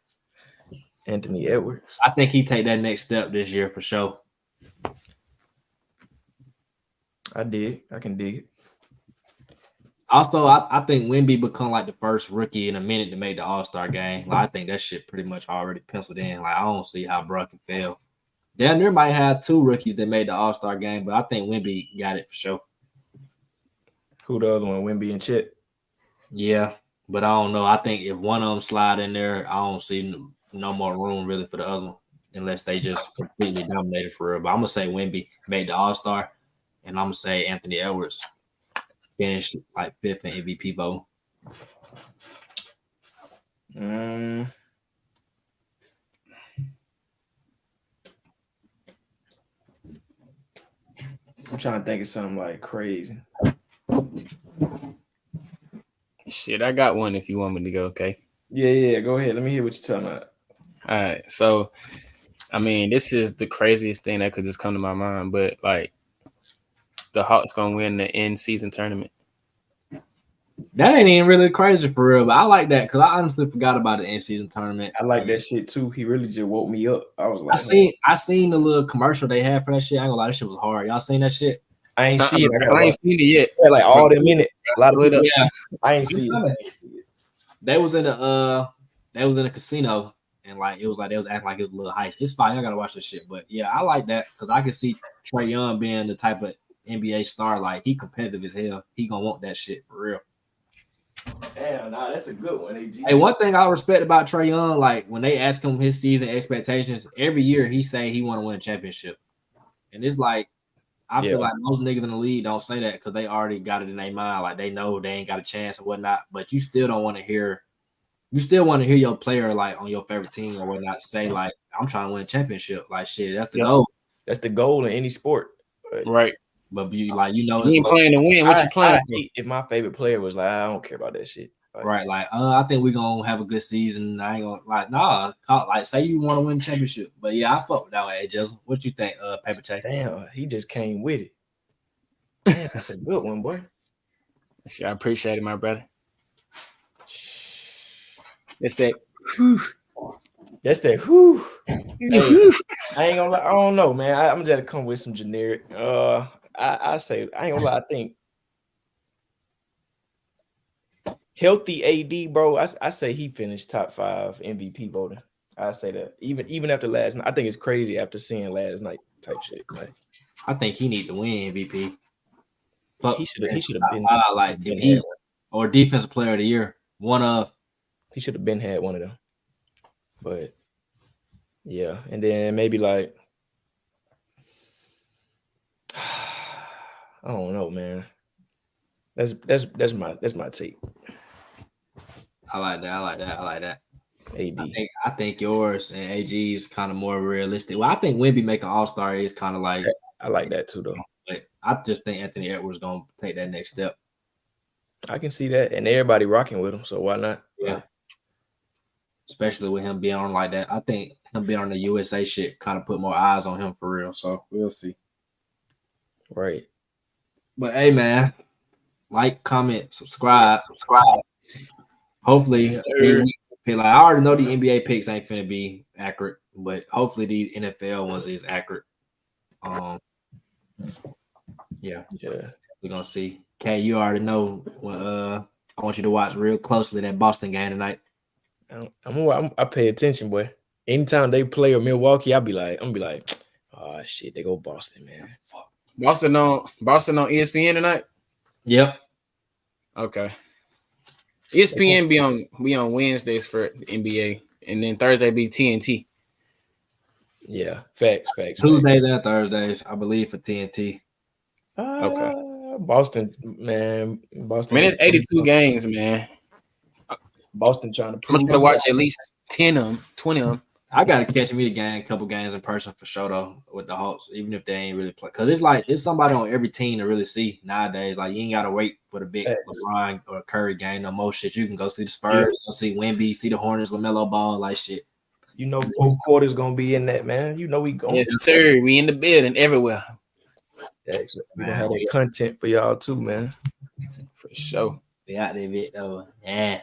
Anthony Edwards. I think he take that next step this year for sure. I can dig it. Also, I think Wemby become like the first rookie in a minute to make the All Star game. Like, I think that shit pretty much already penciled in. Like I don't see how Bro can fail. Damn near might have 2 rookies that made the All Star game, but I think Wemby got it for sure. Who the other one? Wemby and Chet. Yeah, but I don't know. I think if one of them slide in there, I don't see no more room really for the other one unless they just completely dominated for real. But I'm gonna say Wemby made the All Star, and I'm gonna say Anthony Edwards finished like 5th in MVP vote. I'm trying to think of something like crazy. Shit, I got one if you want me to go, okay? Yeah, go ahead. Let me hear what you're talking about. All right, so I mean, this is the craziest thing that could just come to my mind, but like the Hawks gonna win the in-season tournament. That ain't even really crazy for real, but I like that because I honestly forgot about the in-season tournament. I like that shit too. He really just woke me up. I was like, I seen the little commercial they had for that shit. I ain't gonna lie, that shit was hard. Y'all seen that shit? I ain't see it. I ain't seen it yet. Like all them in it. A lot of people. Yeah, I ain't see it. they was in a casino and like it was like they was acting like it was a little heist. It's fine. I gotta watch this shit, but yeah, I like that because I can see Trae Young being the type of NBA star. Like he competitive as hell. He gonna want that shit for real. Damn, nah, that's a good one. AG. Hey, one thing I respect about Trae Young, like when they ask him his season expectations, every year he say he want to win a championship, and it's like I feel like most niggas in the league don't say that because they already got it in their mind, like they know they ain't got a chance or whatnot. But you still don't want to hear, you still want to hear your player like on your favorite team or whatnot say like I'm trying to win a championship. Like shit, that's the goal. That's the goal in any sport, right? But you like you ain't playing to win. What you playing for? If my favorite player was like, I don't care about that shit. Like, right, like I think we're gonna have a good season. I ain't gonna like like say you want to win a championship. But yeah, I fuck with that way, Jizzle. What you think, Paper Chase? Damn, he just came with it. Damn, that's a good one, boy. I appreciate it, my brother. It's that. Whew. That's that. Whew. Hey, I ain't gonna lie. I don't know, man. I'm just gonna come with some generic. I say I ain't gonna lie. I think healthy AD, bro. I say he finished top 5 MVP voting. I say that even after last night. I think it's crazy after seeing last night type shit. Like I think he need to win MVP. But he should have been like if he or defensive player of the year. One of he should have been had one of them. But yeah, and then maybe like I don't know, man. That's my take. I like that. AD. I think yours and AG is kind of more realistic. Well, I think Wemby making All-Star is kind of like I like that too, though. But I just think Anthony Edwards gonna take that next step. I can see that, and everybody rocking with him, so why not? Yeah. Especially with him being on like that. I think him being on the USA shit kind of put more eyes on him for real. So we'll see. Right. But hey, man, like, comment, subscribe. Hopefully, Yes, sir. like, I already know the NBA picks ain't finna be accurate, but hopefully the NFL ones is accurate. Yeah, we're gonna see. Kay, you already know. I want you to watch real closely that Boston game tonight. I pay attention, boy. Anytime they play a Milwaukee, I'm be like, oh shit, they go Boston, man. Fuck. Boston on ESPN tonight. Yep. Okay. ESPN be on Wednesdays for the NBA, and then Thursday be TNT. Yeah, facts. Tuesdays and Thursdays, I believe, for TNT. Okay. Boston, man. Boston. Man, it's 82 games, man. Boston trying to I'm prove. gonna try to watch at least 10 of them, 20 of them. I gotta catch me a couple games in person for sure though with the Hawks, even if they ain't really play. Cause it's somebody on every team to really see nowadays. Like you ain't gotta wait for the big LeBron or Curry game no more shit. You can go see the Spurs, go see Wemby, see the Hornets, LaMelo Ball, like shit. You know, 4 quarters gonna be in that, man. You know we going. Yes, sir. We in the building everywhere. We gonna have that content for y'all too, man. For sure. Be out there, bit though. Yeah.